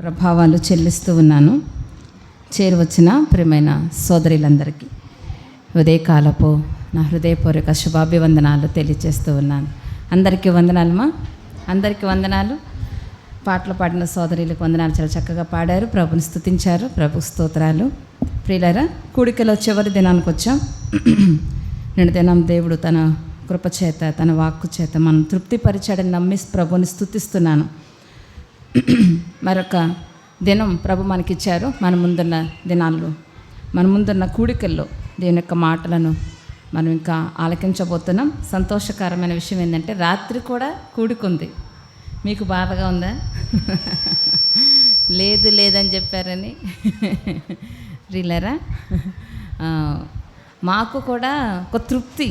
ప్రభావాలు చెల్లిస్తూ ఉన్నాను. చేరువచ్చిన ప్రియమైన సోదరులందరికీ ఉదయకాలపు నా హృదయపూర్వక శుభాభివందనాలు తెలియజేస్తూ ఉన్నాను. అందరికీ వందనాలమ్మా, అందరికీ వందనాలు. పాటలు పాడిన సోదరులకు వందనాలు. చాలా చక్కగా పాడారు, ప్రభుని స్తుతించారు. ప్రభు స్తోత్రాలు. ప్రియులారా, కూడికలో చివరి దినానికి వచ్చాం. నిన్న దినం దేవుడు తన కృప చేత, తన వాక్కు చేత మనం తృప్తిపరిచాడని నమ్మి ప్రభుని స్తుతిస్తున్నాను. మరొక దినం ప్రభు మనకిచ్చారు. మన ముందున్న దినాల్లో, మన ముందున్న కూడికల్లో దేవుని యొక్క మాటలను మనం ఇంకా ఆలకించబోతున్నాం. సంతోషకరమైన విషయం ఏంటంటే రాత్రి కూడా కూడికుంది. మీకు బాధగా ఉందా? లేదని చెప్పారని రీలరా, మాకు కూడా ఒక తృప్తి.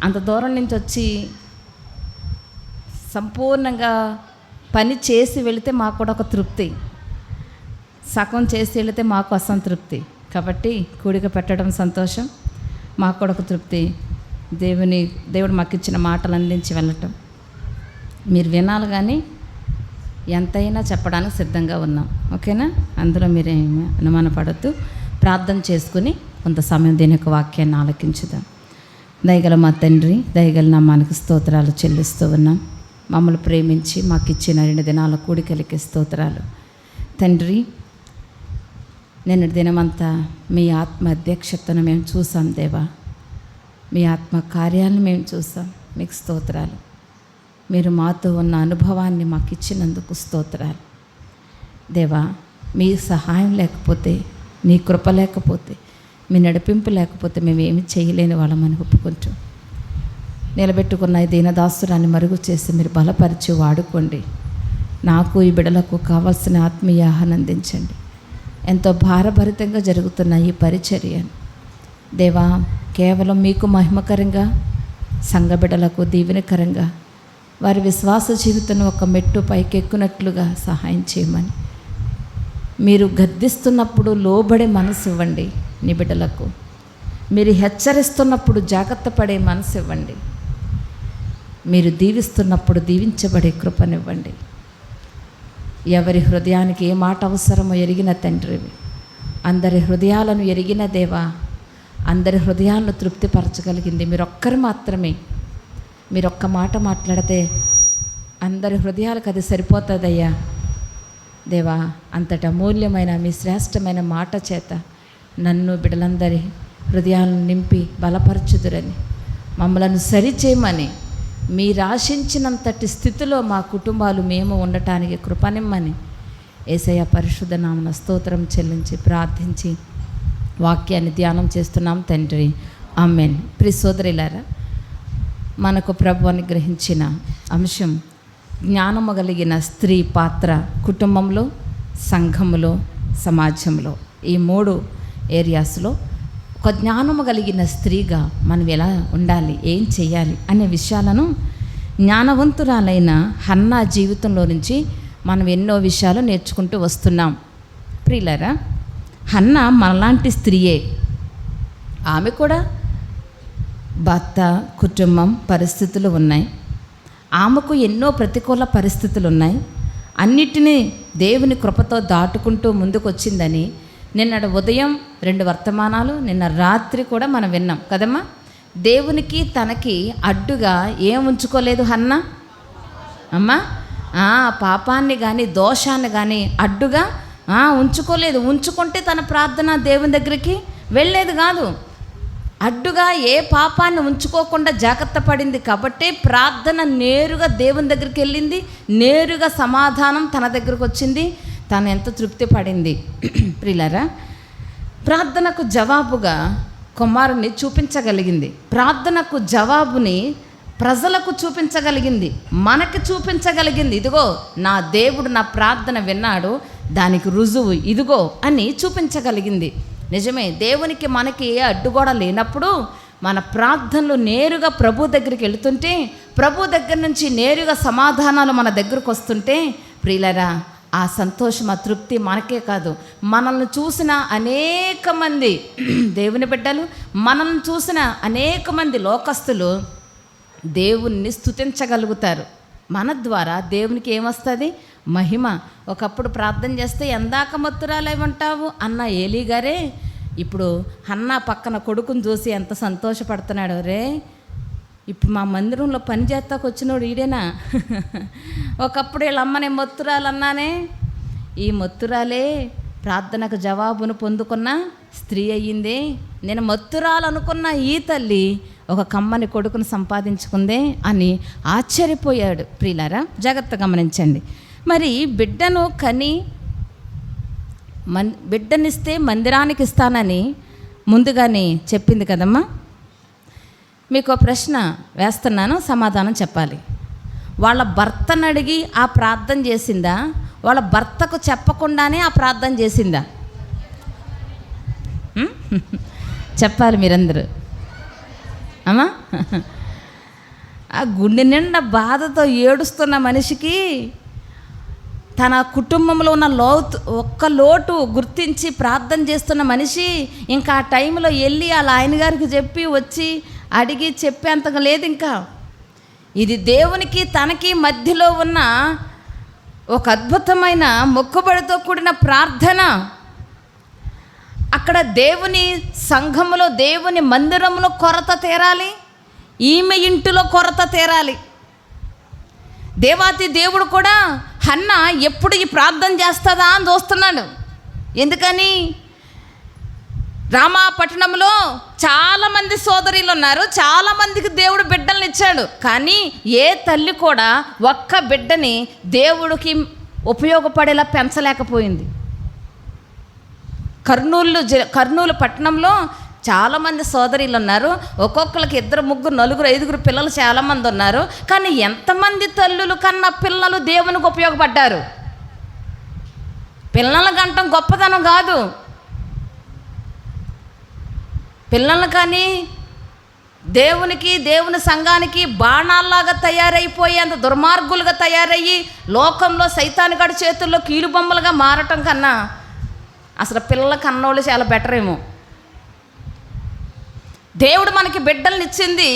అంత దూరం నుంచి వచ్చి సంపూర్ణంగా పని చేసి వెళితే మాకు కూడా ఒక తృప్తి, సగం చేసి వెళితే మాకు అసంతృప్తి. కాబట్టి కూడిక పెట్టడం సంతోషం, మాకు కూడా ఒక తృప్తి. దేవుడు మాకు ఇచ్చిన మాటలు అందించి వెళ్ళటం మీరు వినాలి, కానీ ఎంతైనా చెప్పడానికి సిద్ధంగా ఉన్నాం. ఓకేనా? అందులో మీరేమి అనుమానపడద్దు. ప్రార్థన చేసుకుని కొంత సమయం దీని యొక్క వాక్యాన్ని ఆలకించుదాం. దయగల మా తండ్రి, దయగల నామానికి స్తోత్రాలు చెల్లిస్తూ ఉన్నాం. మమ్మల్ని ప్రేమించి మాకు ఇచ్చిన 2 దినాల కూడికలకి స్తోత్రాలు తండ్రి. నిన్న దినమంతా మీ ఆత్మ అధ్యక్షతను మేము చూసాం దేవా, మీ ఆత్మ కార్యాలను మేము చూసాం. మీకు స్తోత్రాలు. మీరు మాతో ఉన్న అనుభవాన్ని మాకు ఇచ్చినందుకు స్తోత్రాలు దేవా. మీ సహాయం లేకపోతే, మీ కృప లేకపోతే, మీ నడిపింపు లేకపోతే మేము ఏమి చేయలేని వాళ్ళమని ఒప్పుకుంటూ, నిలబెట్టుకున్న ఈ దీనదాసురాన్ని మరుగు చేసి మీరు బలపరిచి వాడుకోండి. నాకు ఈ బిడలకు కావాల్సిన ఆత్మీయ ఆహారం అందించండి. ఎంతో భారభరితంగా జరుగుతున్న ఈ పరిచర్యను దేవా, కేవలం మీకు మహిమకరంగా, సంఘ బిడలకు దీవెనకరంగా, వారి విశ్వాస జీవితం ఒక మెట్టు పైకెక్కునట్లుగా సహాయం చేయమని, మీరు గద్దిస్తున్నప్పుడు లోబడే మనసు ఇవ్వండి నీ బిడ్డలకు. మీరు హెచ్చరిస్తున్నప్పుడు జాగ్రత్త పడే మనసు ఇవ్వండి. మీరు దీవిస్తున్నప్పుడు దీవించబడే కృపనివ్వండి. ఎవరి హృదయానికి ఏ మాట అవసరమో ఎరిగిన తండ్రివి, అందరి హృదయాలను ఎరిగిన దేవా, అందరి హృదయాలను తృప్తిపరచగలిగింది మీరొక్కరు మాత్రమే. మీరొక్క మాట మాట్లాడితే అందరి హృదయాలకు అది సరిపోతుందయ్యా దేవా. అంతటి అమూల్యమైన మీ శ్రేష్టమైన మాట చేత నన్ను బిడ్డలందరి హృదయాలను నింపి బలపరచుదురని, మమ్మలను సరిచేయమని, మీరు ఆశించినంతటి స్థితిలో మా కుటుంబాలు మేము ఉండటానికి కృపనిమ్మని యేసయ్య పరిశుద్ధ నామమున స్తోత్రం చెల్లించి ప్రార్థించి వాక్యాన్ని ధ్యానం చేస్తున్నాం తండ్రి. ఆమేన్. ప్రియ సోదరులారా, మనకు ప్రభు అనుగ్రహించిన అంశం జ్ఞానము కలిగిన స్త్రీ పాత్ర కుటుంబంలో, సంఘములో, సమాజంలో. ఈ 3 ఏరియాస్లో ఒక జ్ఞానము కలిగిన స్త్రీగా మనం ఎలా ఉండాలి, ఏం చేయాలి అనే విషయాలను జ్ఞానవంతురాలైన హన్నా జీవితంలో నుంచి మనం ఎన్నో విషయాలు నేర్చుకుంటూ వస్తున్నాం. ప్రియులారా, హన్నా మనలాంటి స్త్రీయే. ఆమె కూడా భర్త, కుటుంబం, పరిస్థితులు ఉన్నాయి. ఆమెకు ఎన్నో ప్రతికూల పరిస్థితులు ఉన్నాయి. అన్నిటినీ దేవుని కృపతో దాటుకుంటూ ముందుకు వచ్చిందని నిన్నటి ఉదయం 2 వర్తమానాలు, నిన్న రాత్రి కూడా మనం విన్నాం కదమ్మా. దేవునికి తనకి అడ్డుగా ఏం ఉంచుకోలేదు హన్నా అమ్మా. పాపాన్ని కానీ దోషాన్ని కానీ అడ్డుగా ఉంచుకోలేదు. ఉంచుకుంటే తన ప్రార్థన దేవుని దగ్గరికి వెళ్ళేది కాదు. అడ్డుగా ఏ పాపాన్ని ఉంచుకోకుండా జాగ్రత్త పడింది కాబట్టి ప్రార్థన నేరుగా దేవుని దగ్గరికి వెళ్ళింది. నేరుగా సమాధానం తన దగ్గరకు వచ్చింది. తను ఎంత తృప్తి పడింది. ప్రియులారా, ప్రార్థనకు జవాబుగా కుమారుని చూపించగలిగింది. ప్రార్థనకు జవాబుని ప్రజలకు చూపించగలిగింది, మనకి చూపించగలిగింది. ఇదిగో నా దేవుడు నా ప్రార్థన విన్నాడు, దానికి రుజువు ఇదిగో అని చూపించగలిగింది. నిజమే, దేవునికి మనకి ఏ అడ్డుగోడ లేనప్పుడు మన ప్రార్థనలు నేరుగా ప్రభు దగ్గరికి వెళుతుంటే, ప్రభు దగ్గర నుంచి నేరుగా సమాధానాలు మన దగ్గరకు వస్తుంటే, ప్రియులారా, ఆ సంతోషం, ఆ తృప్తి మనకే కాదు, మనల్ని చూసిన అనేక మంది దేవుని బిడ్డలు, మనల్ని చూసిన అనేక మంది లోకస్తులు దేవుణ్ణి స్తుతించగలుగుతారు. మన ద్వారా దేవునికి ఏమొస్తుంది? మహిమ. ఒకప్పుడు ప్రార్థన చేస్తే ఎందాక మత్తురాలై ఉంటావు అన్న ఏలీ గారే ఇప్పుడు హన్నా పక్కన కొడుకుని చూసి ఎంత సంతోషపడుతున్నాడు. రే, ఇప్పుడు మా మందిరంలో పని చేస్తాకు వచ్చినోడు ఈడేనా? ఒకప్పుడు వీళ్ళ అమ్మనే మత్తురాలన్నానే, ఈ మత్తురాలే ప్రార్థనకు జవాబును పొందుకున్న స్త్రీ అయ్యిందే. నేను మత్తురాలనుకున్న ఈ తల్లి ఒక కమ్మని కొడుకును సంపాదించుకుందే అని ఆశ్చర్యపోయాడు. ప్రియులారా, జాగ్రత్తగా గమనించండి. మరి బిడ్డను కని బిడ్డనిస్తే మందిరానికి ఇస్తానని ముందుగానే చెప్పింది కదమ్మా. మీకు ప్రశ్న వేస్తున్నాను, సమాధానం చెప్పాలి. వాళ్ళ భర్తను అడిగి ఆ ప్రార్థన చేసిందా? వాళ్ళ భర్తకు చెప్పకుండానే ఆ ప్రార్థన చేసిందా? చెప్పాలి మీరందరూ. అమ్మా, ఆ గుండె నిండా బాధతో ఏడుస్తున్న మనిషికి తన కుటుంబంలో ఉన్న ఒక్క లోటు గుర్తించి ప్రార్థన చేస్తున్న మనిషి ఇంకా ఆ టైంలో వెళ్ళి వాళ్ళ ఆయన గారికి చెప్పి వచ్చి అడిగి చెప్పేంతగా లేదు. ఇంకా ఇది దేవునికి తనకి మధ్యలో ఉన్న ఒక అద్భుతమైన మొక్కుబడితో కూడిన ప్రార్థన. అక్కడ దేవుని సంఘములో, దేవుని మందిరంలో కొరత తీరాలి, ఈమె ఇంటిలో కొరత తీరాలి. దేవాతి దేవుడు కూడా హన్నా ఎప్పుడు ఈ ప్రార్థన చేస్తుందా అని చూస్తున్నాడు. ఎందుకని? రామా పట్టణంలో చాలామంది సోదరులు ఉన్నారు, చాలామందికి దేవుడు బిడ్డల్ని ఇచ్చాడు. కానీ ఏ తల్లి కూడా ఒక్క బిడ్డని దేవుడికి ఉపయోగపడేలా పెంచలేకపోయింది. కర్నూలు పట్టణంలో చాలామంది సోదరులు ఉన్నారు. ఒక్కొక్కరికి 2, 3, 4, 5 పిల్లలు చాలామంది ఉన్నారు. కానీ ఎంతమంది తల్లులు కన్నా పిల్లలు దేవునికి ఉపయోగపడ్డారు? పిల్లల కంటం గొప్పతనం కాదు. పిల్లలు కానీ దేవుని సంఘానికి బాణాల్లాగా తయారైపోయి అంత దుర్మార్గులుగా తయారయ్యి లోకంలో సైతానుగాడి చేతుల్లో కీలుబొమ్మలుగా మారటం కన్నా అసలు పిల్లల కన్నోళ్ళు చాలా బెటర్ ఏమో. దేవుడు మనకి బిడ్డల్ని ఇచ్చింది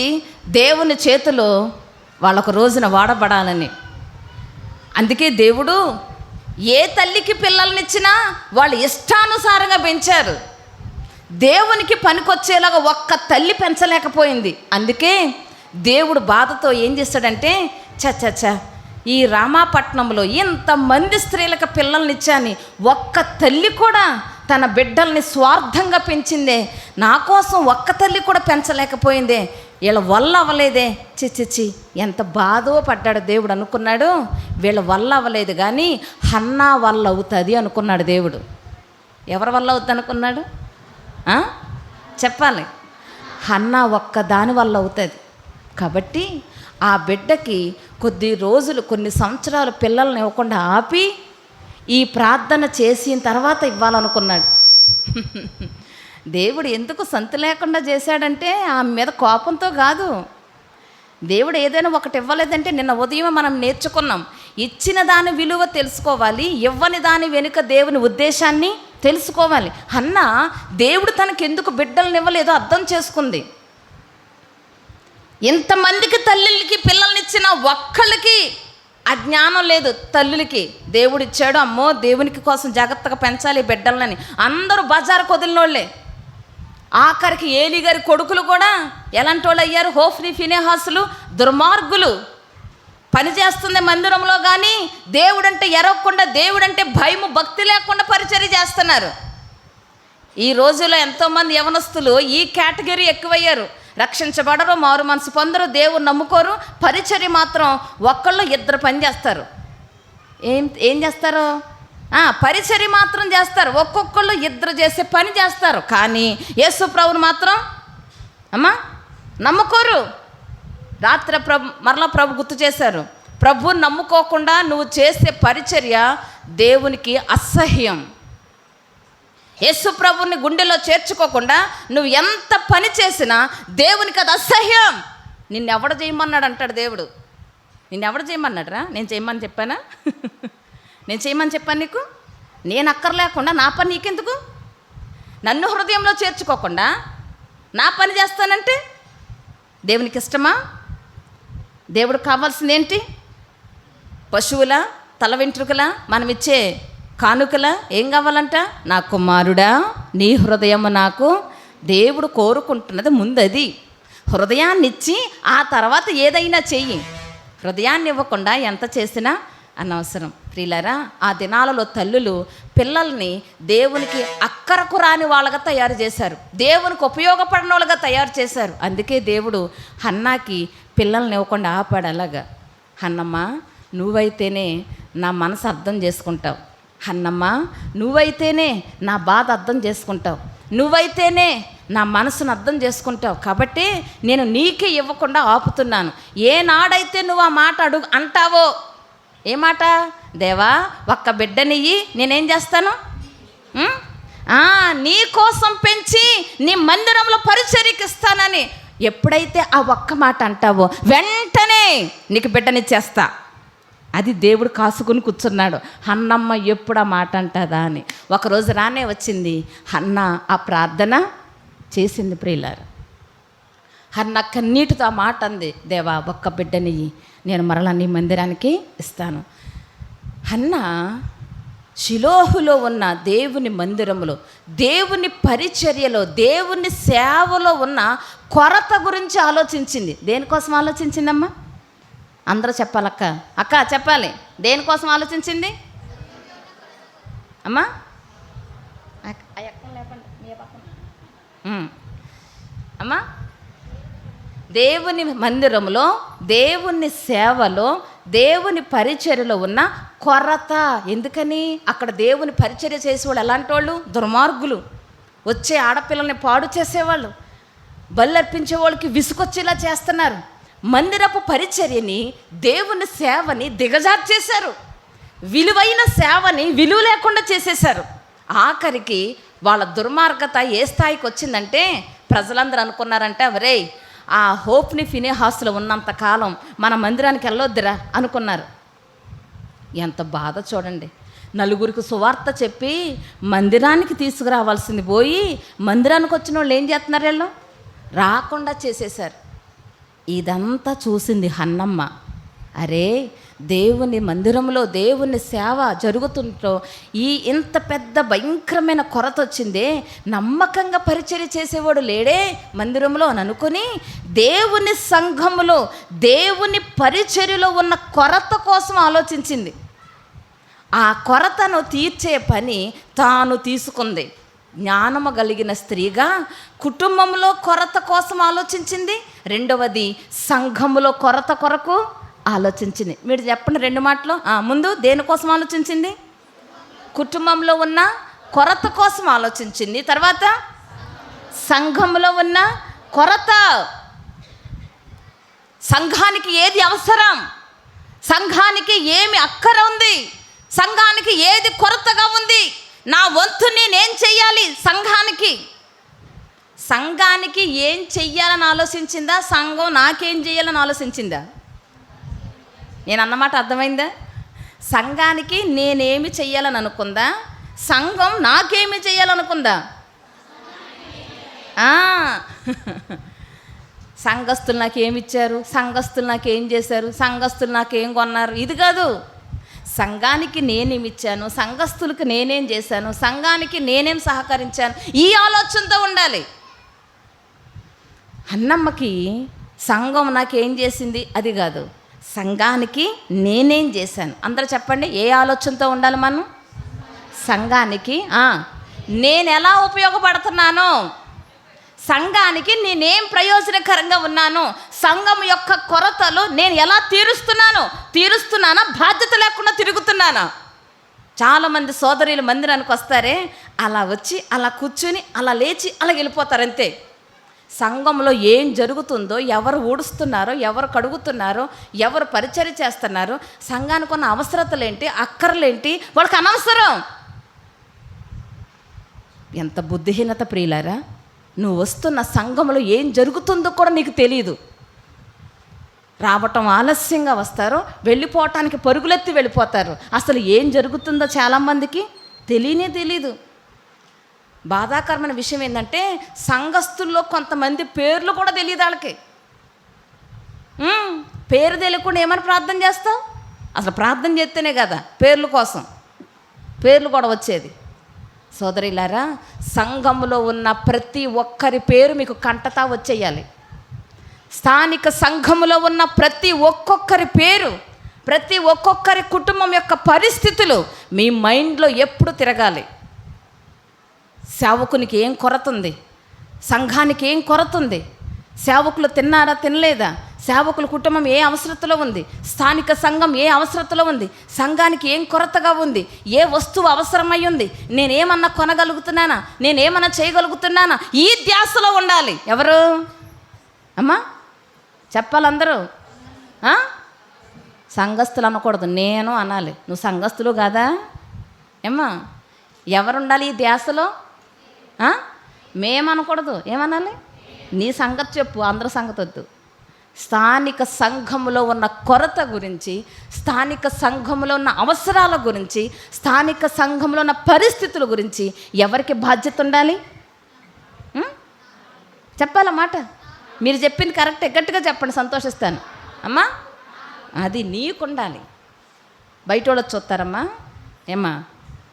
దేవుని చేతిలో వాళ్ళొక రోజున వాడబడాలని. అందుకే దేవుడు ఏ తల్లికి పిల్లల్నిచ్చినా వాళ్ళు ఇష్టానుసారంగా పెంచారు. దేవునికి పనికొచ్చేలాగా ఒక్క తల్లి పెంచలేకపోయింది. అందుకే దేవుడు బాధతో ఏం చేస్తాడంటే, ఈ రామాపట్నంలో ఇంతమంది స్త్రీలకు పిల్లల్నిచ్చాని ఒక్క తల్లి కూడా తన బిడ్డల్ని స్వార్థంగా పెంచిందే, నా కోసం ఒక్క తల్లి కూడా పెంచలేకపోయిందే, వీళ్ళ వల్ల అవ్వలేదే, చిచ్చిచ్చి ఎంత బాధో పడ్డాడు దేవుడు. అనుకున్నాడు వీళ్ళ వల్ల అవ్వలేదు కానీ హన్నా వల్ల అవుతుంది అనుకున్నాడు దేవుడు. ఎవరి వల్ల అవుతుంది అనుకున్నాడు? చెప్పాలి. హన్నా ఒక్క దాని వల్ల అవుతుంది. కాబట్టి ఆ బిడ్డకి కొద్ది రోజులు, కొన్ని సంవత్సరాలు పిల్లల్ని ఇవ్వకుండా ఆపి ఈ ప్రార్థన చేసిన తర్వాత ఇవ్వాలనుకున్నాడు. దేవుడు ఎందుకు సంతు లేకుండా చేశాడంటే ఆమె మీద కోపంతో కాదు. దేవుడు ఏదైనా ఒకటి ఇవ్వలేదంటే నిన్న ఉదయం మనం నేర్చుకున్నాం, ఇచ్చిన దాని విలువ తెలుసుకోవాలి, ఇవ్వని దాని వెనుక దేవుని ఉద్దేశాన్ని తెలుసుకోవాలి. హన్నా దేవుడు తనకెందుకు బిడ్డలను ఇవ్వలేదో అర్థం చేసుకుంది. ఇంతమందికి తల్లులకి పిల్లల్నిచ్చిన ఒక్కళ్ళకి అజ్ఞానం లేదు. తల్లులకి దేవుడు ఇచ్చాడు, అమ్మో దేవునికి కోసం జాగ్రత్తగా పెంచాలి బిడ్డలని అందరూ బజారు కొదిలినోళ్ళే. ఆఖరికి ఏలీ గారి కొడుకులు కూడా ఎలాంటి వాళ్ళు అయ్యారు? హోఫ్నీ, ఫినెహాసులు దుర్మార్గులు. పని చేస్తుంది మందిరంలో కానీ దేవుడంటే ఎరగకుండా, దేవుడంటే భయము భక్తి లేకుండా పరిచర్య చేస్తున్నారు. ఈ రోజుల్లో ఎంతోమంది యవనస్తులు ఈ కేటగిరీ ఎక్కువయ్యారు. రక్షించబడరు, మారు మనసు పొందరు, దేవుని నమ్ముకోరు, పరిచర్య మాత్రం ఒక్కళ్ళు 2 పని చేస్తారు. ఏం చేస్తారు? పరిచర్య మాత్రం చేస్తారు. ఒక్కొక్కళ్ళు 2 చేసే పని చేస్తారు. కానీ యేసు ప్రభువుని మాత్రం నమ్ముకోరు. రాత్రి మరలా ప్రభు గుర్తు చేశారు, ప్రభువుని నమ్ముకోకుండా నువ్వు చేసే పరిచర్య దేవునికి అసహ్యం. యేసు ప్రభువుని గుండెలో చేర్చుకోకుండా నువ్వు ఎంత పని చేసినా దేవునికి అది అసహ్యం. నిన్నెవడు చేయమన్నాడు అంటాడు దేవుడు. నిన్నెవడు చేయమన్నాడురా? నేను చేయమని చెప్పానా? నేను చేయమని చెప్పాను నీకు? నేను అక్కర్లేకుండా నా పని నీకెందుకు? నన్ను హృదయంలో చేర్చుకోకుండా నా పని చేస్తానంటే దేవునికి ఇష్టమా? దేవుడు కావాల్సింది ఏంటి? పశువుల తల వెంట్రుకల మనమిచ్చే కానుకల ఏం కావాలంట? నా కుమారుడా, నీ హృదయము నాకు దేవుడు కోరుకుంటున్నది ముందది. హృదయాన్ని ఇచ్చి ఆ తర్వాత ఏదైనా చెయ్యి. హృదయాన్ని ఇవ్వకుండా ఎంత చేసినా అనవసరం. ప్రియులారా, ఆ దినాలలో తల్లులు పిల్లల్ని దేవునికి అక్కరకు రాని వాళ్ళగా తయారు చేశారు, దేవునికి ఉపయోగపడిన వాళ్ళగా తయారు చేశారు. అందుకే దేవుడు హన్నాకి పిల్లల్ని ఇవ్వకుండా ఆపాడు. అలాగా, హన్నమ్మ నువ్వైతేనే నా మనసు అర్థం చేసుకుంటావు, హన్నమ్మ నువ్వైతేనే నా బాధ అర్థం చేసుకుంటావు, నువ్వైతేనే నా మనసును అర్థం చేసుకుంటావు, కాబట్టి నేను నీకే ఇవ్వకుండా ఆపుతున్నాను. ఏనాడైతే నువ్వు ఆ మాట అంటావో, ఏ మాట? దేవా ఒక్క బిడ్డనియ్యి, నేనేం చేస్తాను? నీ కోసం పెంచి నీ మందిరంలో పరిచర్యకి ఇస్తానని ఎప్పుడైతే ఆ ఒక్క మాట అంటావో వెంటనే నీకు బిడ్డనిచ్చేస్తా. అది దేవుడు కాసుకుని కూర్చున్నాడు. హన్నమ్మ ఎప్పుడు ఆ మాట అంటుందా అని. ఒకరోజు రానే వచ్చింది హన్న, ఆ ప్రార్థన చేసింది. ప్రియులారా, హన్న కన్నీటితో ఆ మాట అంది, దేవా ఒక్క బిడ్డనియ్యి, నేను మరలా నీ మందిరానికి ఇస్తాను. హన్న షిలోహులో ఉన్న దేవుని మందిరంలో, దేవుని పరిచర్యలో, దేవుని సేవలో ఉన్న కొరత గురించి ఆలోచించింది. దేనికోసం ఆలోచించిందమ్మా? అందరూ చెప్పాలక్క, అక్క చెప్పాలి. దేనికోసం ఆలోచించింది అమ్మా? అమ్మా, దేవుని మందిరంలో, దేవుని సేవలో, దేవుని పరిచర్యలో ఉన్న కొరత. ఎందుకని? అక్కడ దేవుని పరిచర్య చేసేవాళ్ళు ఎలాంటి వాళ్ళు? దుర్మార్గులు. వచ్చే ఆడపిల్లల్ని పాడు చేసేవాళ్ళు, బల్లర్పించే వాళ్ళకి విసుకొచ్చేలా చేస్తున్నారు. మందిరపు పరిచర్యని, దేవుని సేవని దిగజార్చేశారు. విలువైన సేవని విలువ లేకుండా చేసేశారు. ఆఖరికి వాళ్ళ దుర్మార్గత ఏ స్థాయికి వచ్చిందంటే ప్రజలందరూ అనుకున్నారంటే, ఒరే ఆ హోప్ని ఫినెహాసులో ఉన్నంతకాలం మన మందిరానికి వెళ్ళొద్దురా అనుకున్నారు. ఎంత బాధ చూడండి. నలుగురికి సువార్త చెప్పి మందిరానికి తీసుకురావాల్సింది పోయి మందిరానికి వచ్చిన వాళ్ళు ఏం చేస్తున్నారు? వీళ్ళు రాకుండా చేసేశారు. ఇదంతా చూసింది హన్నమ్మ. అరే, దేవుని మందిరంలో దేవుని సేవ జరుగుతుంటో ఇంత పెద్ద భయంకరమైన కొరత వచ్చిందే, నమ్మకంగా పరిచర్య చేసేవాడు లేడే మందిరంలో అని అనుకుని దేవుని సంఘములో, దేవుని పరిచర్యలో ఉన్న కొరత కోసం ఆలోచించింది. ఆ కొరతను తీర్చే పని తాను తీసుకుంది. జ్ఞానము కలిగిన స్త్రీగా కుటుంబంలో కొరత కోసం ఆలోచించింది. రెండవది సంఘములో కొరత కొరకు ఆలోచించింది. మీరు చెప్పండి రెండు మాటలు. ముందు దేనికోసం ఆలోచించింది? కుటుంబంలో ఉన్న కొరత కోసం ఆలోచించింది. తర్వాత సంఘంలో ఉన్న కొరత. సంఘానికి ఏది అవసరం, సంఘానికి ఏమి అక్కర ఉంది, సంఘానికి ఏది కొరతగా ఉంది, నా వంతు నేనేం చెయ్యాలి సంఘానికి. సంఘానికి ఏం చెయ్యాలని ఆలోచించిందా? సంఘం నాకేం చెయ్యాలని ఆలోచించిందా? నేను అన్నమాట అర్థమైందా? సంఘానికి నేనేమి చెయ్యాలని అనుకుందా? సంఘం నాకేమి చెయ్యాలనుకుందా? సంఘస్థులు నాకేమి ఇచ్చారు, సంఘస్థులు నాకేం చేశారు, సంఘస్థులు నాకేం కొన్నారు, ఇది కాదు. సంఘానికి నేనేమి ఇచ్చాను, సంఘస్థులకు నేనేం చేశాను, సంఘానికి నేనేం సహకరించాను, ఈ ఆలోచనతో ఉండాలి. అన్నమ్మకి సంఘం నాకేం చేసింది అది కాదు, సంఘానికి నేనేం చేశాను. అందరూ చెప్పండి, ఏ ఆలోచనతో ఉండాలి మనం? సంఘానికి నేను ఎలా ఉపయోగపడుతున్నాను, సంఘానికి నేనేం ప్రయోజనకరంగా ఉన్నాను, సంఘం యొక్క కొరతలు నేను ఎలా తీరుస్తున్నానా, బాధ్యత లేకుండా తిరుగుతున్నానా? చాలామంది సోదరులు మందిరానికి వస్తారే, అలా వచ్చి అలా కూర్చుని అలా లేచి అలా వెళ్ళిపోతారు అంతే. సంఘంలో ఏం జరుగుతుందో, ఎవరు ఊడుస్తున్నారో, ఎవరు కడుగుతున్నారో, ఎవరు పరిచర్య చేస్తున్నారో, సంఘానికి ఉన్న అవసరతలేంటి, అక్కర్లేంటి వాళ్ళకి అనవసరం. ఎంత బుద్ధిహీనత ప్రియులారా! నువ్వు వస్తున్న సంఘంలో ఏం జరుగుతుందో కూడా నీకు తెలియదు. రావటం ఆలస్యంగా వస్తారో, వెళ్ళిపోవటానికి పరుగులెత్తి వెళ్ళిపోతారు. అసలు ఏం జరుగుతుందో చాలామందికి తెలీదు. బాధాకరమైన విషయం ఏంటంటే సంఘస్థుల్లో కొంతమంది పేర్లు కూడా తెలియదు వాళ్ళకి. పేరు తెలియకుండా ఏమని ప్రార్థన చేస్తావు? అసలు ప్రార్థన చేస్తేనే కదా పేర్ల కోసం పేర్లు కూడా వచ్చేది. సోదరులారా, సంఘములో ఉన్న ప్రతి ఒక్కరి పేరు మీకు కంటతా వచ్చేయాలి. స్థానిక సంఘములో ఉన్న ప్రతి ఒక్కొక్కరి పేరు, ప్రతి ఒక్కొక్కరి కుటుంబం యొక్క పరిస్థితులు మీ మైండ్లో ఎప్పుడు తిరగాలి. సేవకునికి ఏం కొరత ఉంది, సంఘానికి ఏం కొరత ఉంది, సేవకులు తిన్నారా తినలేదా, సేవకుల కుటుంబం ఏ అవసరతలో ఉంది, స్థానిక సంఘం ఏ అవసరతలో ఉంది, సంఘానికి ఏం కొరతగా ఉంది, ఏ వస్తువు అవసరమై ఉంది, నేనేమన్నా కొనగలుగుతున్నానా, నేనేమన్నా చేయగలుగుతున్నానా, ఈ ధ్యాసలో ఉండాలి. ఎవరు అమ్మా చెప్పాలందరూ? సంఘస్థులు అనకూడదు, నేను అనాలి. నువ్వు సంఘస్థులు కాదా ఏమ్మా? ఎవరు ఉండాలి ఈ ధ్యాసలో? మేమనకూడదు, ఏమనాలి? నీ సంగతి చెప్పు, అందరి సంగతి వద్దు. స్థానిక సంఘములో ఉన్న కొరత గురించి, స్థానిక సంఘములో ఉన్న అవసరాల గురించి, స్థానిక సంఘంలో ఉన్న పరిస్థితుల గురించి ఎవరికి బాధ్యత ఉండాలి? చెప్పాలన్నమాట. మీరు చెప్పింది కరెక్టే, గట్టిగా చెప్పండి, సంతోషిస్తాను. అమ్మా అది నీకుండాలి. బయట వాళ్ళు చూస్తారమ్మా ఏమ్మా?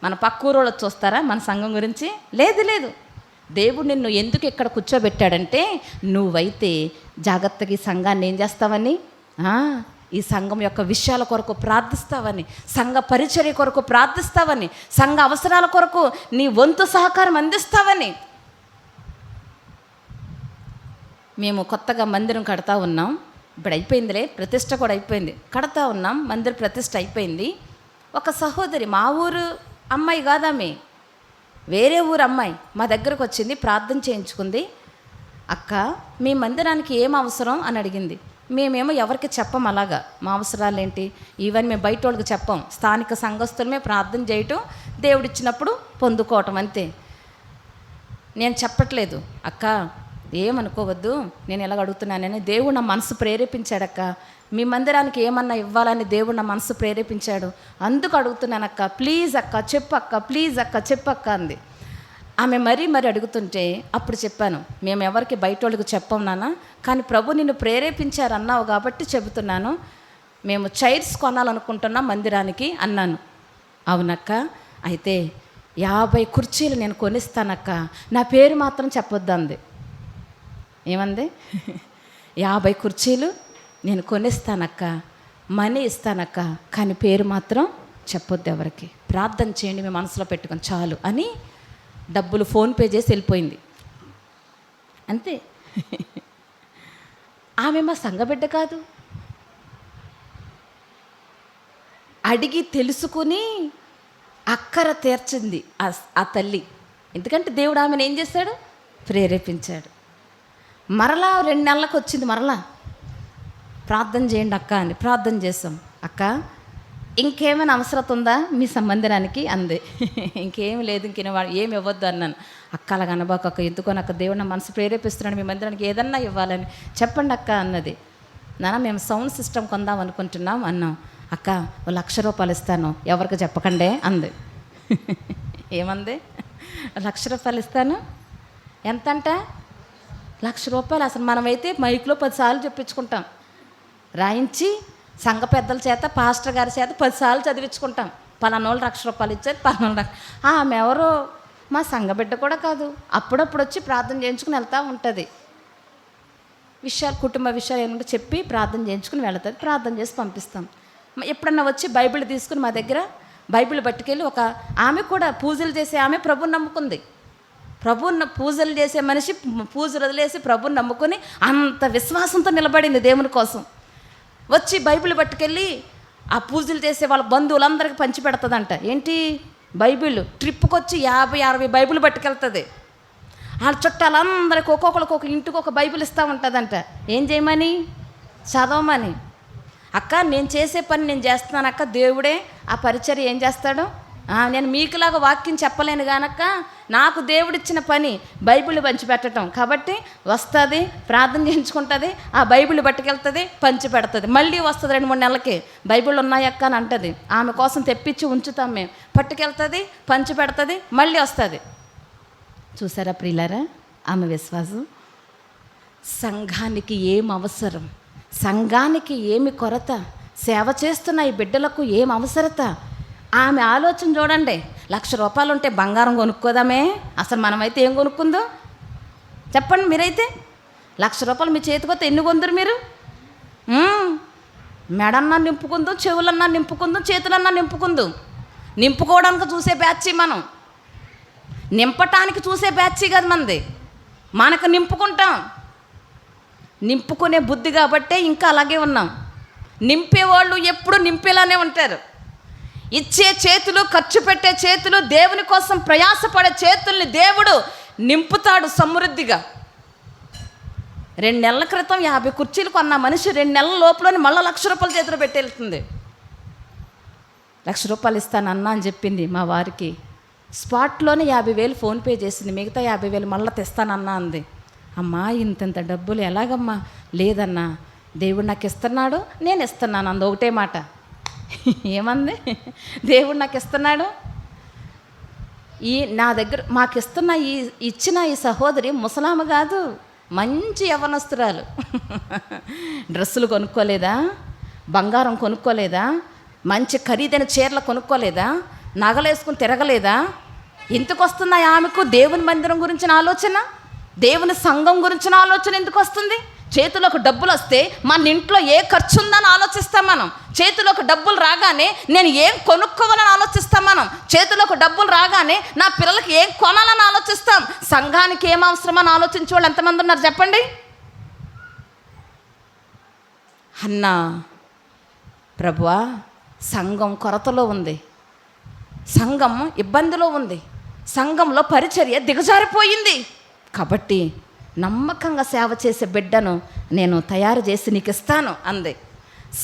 మన పక్కూరు వాళ్ళు చూస్తారా మన సంఘం గురించి? లేదు. దేవుడు నిన్ను ఎందుకు ఇక్కడ కూర్చోబెట్టాడంటే, నువ్వైతే జాగ్రత్తగా ఈ సంఘాన్ని ఏం చేస్తావని, ఈ సంఘం యొక్క విషయాల కొరకు ప్రార్థిస్తావని, సంఘ పరిచర్య కొరకు ప్రార్థిస్తావని, సంఘ అవసరాల కొరకు నీ వంతు సహకారం అందిస్తావని. మేము కొత్తగా మందిరం కడతా ఉన్నాం. ఇప్పుడు అయిపోయిందిలే, ప్రతిష్ట కూడా అయిపోయింది. కడతా ఉన్నాం, మందిర ప్రతిష్ట అయిపోయింది. ఒక సహోదరి, మా ఊరు అమ్మాయి కాదామె, వేరే ఊరు అమ్మాయి మా దగ్గరకు వచ్చింది, ప్రార్థన చేయించుకుంది. అక్క మీ మందిరానికి ఏం అవసరం అని అడిగింది. మేమేమో ఎవరికి చెప్పం అలాగా, మా అవసరాలు ఏంటి ఇవన్నీ మేము బయట వాళ్ళకి చెప్పం. స్థానిక సంఘస్థులమే ప్రార్థన చేయటం, దేవుడిచ్చినప్పుడు పొందుకోవటం అంతే. నేను చెప్పట్లేదు అక్క, ఏమనుకోవద్దు, నేను ఎలాగ అడుగుతున్నానని. దేవుడు నా మనసు ప్రేరేపించాడక్క, మీ మందిరానికి ఏమన్నా ఇవ్వాలని దేవుడు నా మనసు ప్రేరేపించాడు, అందుకు అడుగుతున్నానక్క, ప్లీజ్ అక్క చెప్పక్క, ప్లీజ్ అక్క చెప్పక్క అంది. ఆమె మరీ అడుగుతుంటే అప్పుడు చెప్పాను, మేము ఎవరికి బయట వాళ్ళకి చెప్పం నాన్న, కానీ ప్రభు నిన్ను ప్రేరేపించారు అన్నావు కాబట్టి చెబుతున్నాను, మేము చైర్స్ కొనాలనుకుంటున్నాం మందిరానికి అన్నాను. అవునక్క, అయితే 50 కుర్చీలు నేను కొనిస్తానక్క, నా పేరు మాత్రం చెప్పొద్దు అంది. ఏమంది? 50 కుర్చీలు నేను కొనిస్తానక్క, మనీ ఇస్తానక్క, కానీ పేరు మాత్రం చెప్పొద్దు ఎవరికి, ప్రార్థన చేయండి మీ మనసులో పెట్టుకొని చాలు అని డబ్బులు ఫోన్పే చేసి వెళ్ళిపోయింది. అంతే. ఆమె మా సంఘబిడ్డ కాదు, అడిగి తెలుసుకుని అక్కర తీర్చింది ఆ తల్లి. ఎందుకంటే దేవుడు ఆమెను ఏం చేశాడు? ప్రేరేపించాడు. మరలా 2 నెలలకు వచ్చింది, మరలా ప్రార్థన చేయండి అక్క అని. ప్రార్థన చేసాం. అక్క ఇంకేమైనా అవసరం ఉందా మీ సంబంధానికి అంది. ఇంకేమి లేదు, ఏమి ఇవ్వద్దు అన్నాను. అక్క అలాగ అనబాక అక్క, ఎందుకోనక్క, దేవుడు నా మనసు ప్రేరేపిస్తున్నాడు మీ మందిరానికి ఏదన్నా ఇవ్వాలని, చెప్పండి అక్క అన్నది. నాన్న మేము సౌండ్ సిస్టమ్ కొందాం అనుకుంటున్నాం అన్నాం. అక్క 1,00,000 రూపాయలు ఇస్తాను, ఎవరికి చెప్పకండే అంది. ఏమంది? 1,00,000 రూపాయలు ఇస్తాను. ఎంతంట? 1,00,000 రూపాయలు. అసలు మనమైతే మైక్లో 10 సార్లు చెప్పించుకుంటాం, రాయించి సంఘ పెద్దల చేత, పాస్టర్ గారి చేత 10 సార్లు చదివించుకుంటాం. పలానోళ్ళు 1,00,000 రూపాయలు ఇచ్చారు, పలానోళ్ళు. ఆమె ఎవరో మా సంఘ బిడ్డ కూడా కాదు, అప్పుడప్పుడు వచ్చి ప్రార్థన చేయించుకుని వెళ్తూ ఉంటుంది. విషయాలు, కుటుంబ విషయాలు ఏమంటే చెప్పి ప్రార్థన చేయించుకుని వెళ్తుంది. ప్రార్థన చేసి పంపిస్తాం. ఎప్పుడన్నా వచ్చి బైబిల్ తీసుకుని మా దగ్గర బైబిల్ పట్టుకెళ్ళి, ఒక ఆమె కూడా పూజలు చేసే ఆమె ప్రభుని నమ్ముకుంది. ప్రభుని పూజలు చేసే మనిషి పూజలు వదిలేసి ప్రభుని నమ్ముకొని అంత విశ్వాసంతో నిలబడింది దేవుని కోసం. వచ్చి బైబిల్ పట్టుకెళ్ళి ఆ పూజలు చేసే వాళ్ళ బంధువులందరికీ పంచి పెడుతుందంట. ఏంటి? బైబిల్. ట్రిప్కి వచ్చి 50-60 బైబిల్ పట్టుకెళ్తుంది. వాళ్ళ చుట్టాలందరికీ ఒక్కొక్కరికి ఒక ఇంటికి ఒక బైబిల్ ఇస్తూ ఉంటుందంట. ఏం చేయమని? చదవమని. అక్క నేను చేసే పని నేను చేస్తున్నాను అక్క, దేవుడే ఆ పరిచర్య ఏం చేస్తాడు? నేను మీకులాగా వాక్యం చెప్పలేను కానక్క, నాకు దేవుడిచ్చిన పని బైబిల్ పంచిపెట్టడం. కాబట్టి వస్తుంది, ప్రార్థన చేయించుకుంటుంది, ఆ బైబిల్ పట్టుకెళ్తుంది, పంచి పెడుతుంది. మళ్ళీ వస్తుంది 2-3 నెలలకి, బైబిల్ ఉన్నాయక్క అని అంటుంది. ఆమె కోసం తెప్పించి ఉంచుతాం మేము. పట్టుకెళ్తుంది, పంచి పెడుతుంది, మళ్ళీ వస్తుంది. చూసారా ప్రియులారా ఆమె విశ్వాసం? సంఘానికి ఏం అవసరం, సంఘానికి ఏమి కొరత, సేవ చేస్తున్న ఈ బిడ్డలకు ఏం అవసరత. ఆమె ఆలోచన చూడండి. 1,00,000 రూపాయలు ఉంటే బంగారం కొనుక్కోదామే. అసలు మనమైతే ఏం కొనుక్కుందో చెప్పండి మీరైతే. 1,00,000 రూపాయలు మీ చేతికొస్తే ఎన్ని కొందరు మీరు? మెడన్నా నింపుకుందాం, చెవులన్నా నింపుకుందాం, చేతులన్నా నింపుకుందాం. నింపుకోవడానికి చూసే బ్యాచ్ మనం, నింపటానికి చూసే బ్యాచ్ కాదు మనది. మనకు నింపుకుంటాం. నింపుకునే బుద్ధి కాబట్టే ఇంకా అలాగే ఉన్నాం. నింపేవాళ్ళు ఎప్పుడు నింపేలానే ఉంటారు. ఇచ్చే చేతులు, ఖర్చు పెట్టే చేతులు, దేవుని కోసం ప్రయాసపడే చేతుల్ని దేవుడు నింపుతాడు సమృద్ధిగా. 2 నెలల క్రితం 50 కుర్చీలు కొన్న మనిషి 2 నెలల లోపలనే మళ్ళీ 1,00,000 రూపాయలు చేతిలో పెట్టేళ్తుంది. 1,00,000 రూపాయలు ఇస్తానన్నా అని చెప్పింది మా వారికి. స్పాట్లోనే 50,000 ఫోన్పే చేసింది. మిగతా 50,000 మళ్ళీ తెస్తానన్నా అంది. అమ్మా ఇంత డబ్బులు ఎలాగమ్మా? లేదన్నా, దేవుడు నాకు ఇస్తున్నాడు, నేను ఇస్తున్నాను అంది. ఒకటే మాట. ఏమంది? దేవుడు నాకు ఇస్తున్నాడు. నా దగ్గర మాకు ఇచ్చిన ఈ సహోదరి ముసలామ కాదు, మంచి యవ్వనస్తురాలు. డ్రెస్సులు కొనుక్కోలేదా, బంగారం కొనుక్కోలేదా, మంచి ఖరీదైన చీరలు కొనుక్కోలేదా, నగలు వేసుకుని తిరగలేదా? ఎందుకు వస్తున్నాయి ఆమెకు దేవుని మందిరం గురించిన ఆలోచన, దేవుని సంఘం గురించిన ఆలోచన ఎందుకు వస్తుంది? చేతిలోకి డబ్బులు వస్తే మన ఇంట్లో ఏ ఖర్చు ఉందని ఆలోచిస్తాం మనం. చేతిలోకి డబ్బులు రాగానే నేను ఏం కొనుక్కోవాలని ఆలోచిస్తాం మనం. చేతిలోకి డబ్బులు రాగానే నా పిల్లలకి ఏం కొనాలని ఆలోచిస్తాం. సంఘానికి ఏం అవసరమని ఆలోచించే వాళ్ళు ఎంతమంది ఉన్నారు చెప్పండి? అన్నా, ప్రభువా, సంఘం కొరతలో ఉంది, సంఘం ఇబ్బందిలో ఉంది, సంఘంలో పరిచర్య దిగజారిపోయింది, కాబట్టి నమ్మకంగా సేవ చేసే బిడ్డను నేను తయారు చేసి నీకు ఇస్తాను అంది.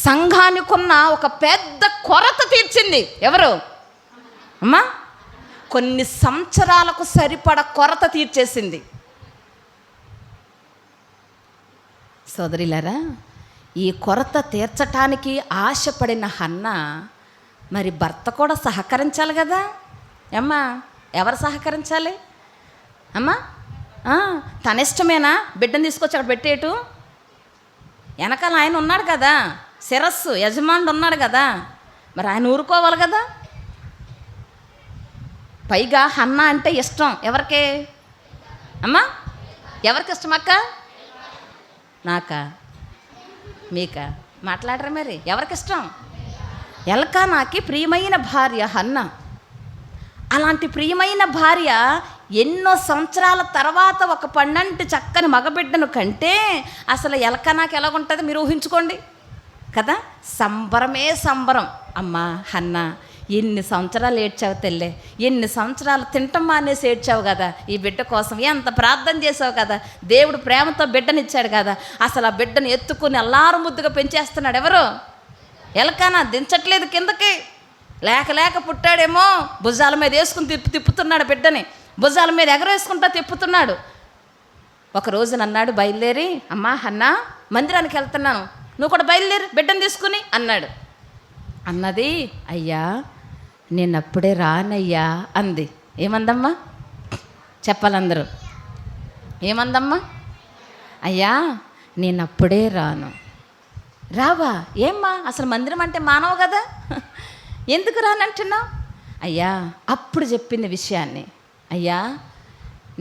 సంఘానికున్న ఒక పెద్ద కొరత తీర్చింది. ఎవరు అమ్మా? కొన్ని సంవత్సరాలకు సరిపడ కొరత తీర్చేసింది. సోదరిలారా, ఈ కొరత తీర్చటానికి ఆశపడిన హన్నా మరి భర్త కూడా సహకరించాలి కదా. అమ్మా, ఎవరు సహకరించాలి అమ్మా? తన ఇష్టమేనా బిడ్డను తీసుకొచ్చి అక్కడ పెట్టేటు? వెనకాల ఆయన ఉన్నాడు కదా, శిరస్సు యజమానుడు ఉన్నాడు కదా, మరి ఆయన ఊరుకోవాలి కదా. పైగా హన్నా అంటే ఇష్టం ఎవరికే అమ్మా? ఎవరికి ఇష్టం అక్క? నాకా మీకా? మాట్లాడరా మరి? ఎవరికి ఇష్టం? ఎల్కానాకి ప్రియమైన భార్య హన్నా. అలాంటి ప్రియమైన భార్య ఎన్నో సంవత్సరాల తర్వాత ఒక పండంటి చక్కని మగబిడ్డను కంటే అసలు ఎల్కానాకి ఎలాగుంటుంది మీరు ఊహించుకోండి కదా. సంబరమే సంబరం. అమ్మా హన్నా, ఎన్ని సంవత్సరాలు ఏడ్చావు తెల్లే, ఎన్ని సంవత్సరాలు తింటం మానేసి ఏడ్చావు కదా ఈ బిడ్డ కోసం, ఎంత ప్రార్థన చేసావు కదా, దేవుడు ప్రేమతో బిడ్డనిచ్చాడు కదా, అసలు ఆ బిడ్డను ఎత్తుకుని అల్లారు ముద్దుగా పెంచేస్తున్నాడు. ఎవరు? ఎల్కానా. దించట్లేదు కిందకి. లేక పుట్టాడేమో, భుజాల మీద వేసుకుని తిప్పుతున్నాడు బిడ్డని, భుజాల మీద ఎగరేసుకుంటా తిప్పుతున్నాడు. ఒక రోజున అన్నాడు బయలుదేరి, అమ్మా హన్నా, మందిరానికి వెళ్తున్నాను, నువ్వు కూడా బయలుదేరి బిడ్డను తీసుకుని అన్నాడు. అన్నది, అయ్యా నేను అప్పుడే రానయ్యా అంది. ఏమందమ్మా? చెప్పాలందరూ. ఏమందమ్మా? అయ్యా నేను అప్పుడే రాను. రావా? ఏమ్మా, అసలు మందిరం అంటే మానవు కదా, ఎందుకు రానంటున్నావు? అయ్యా అప్పుడు చెప్పిన విషయాన్ని, అయ్యా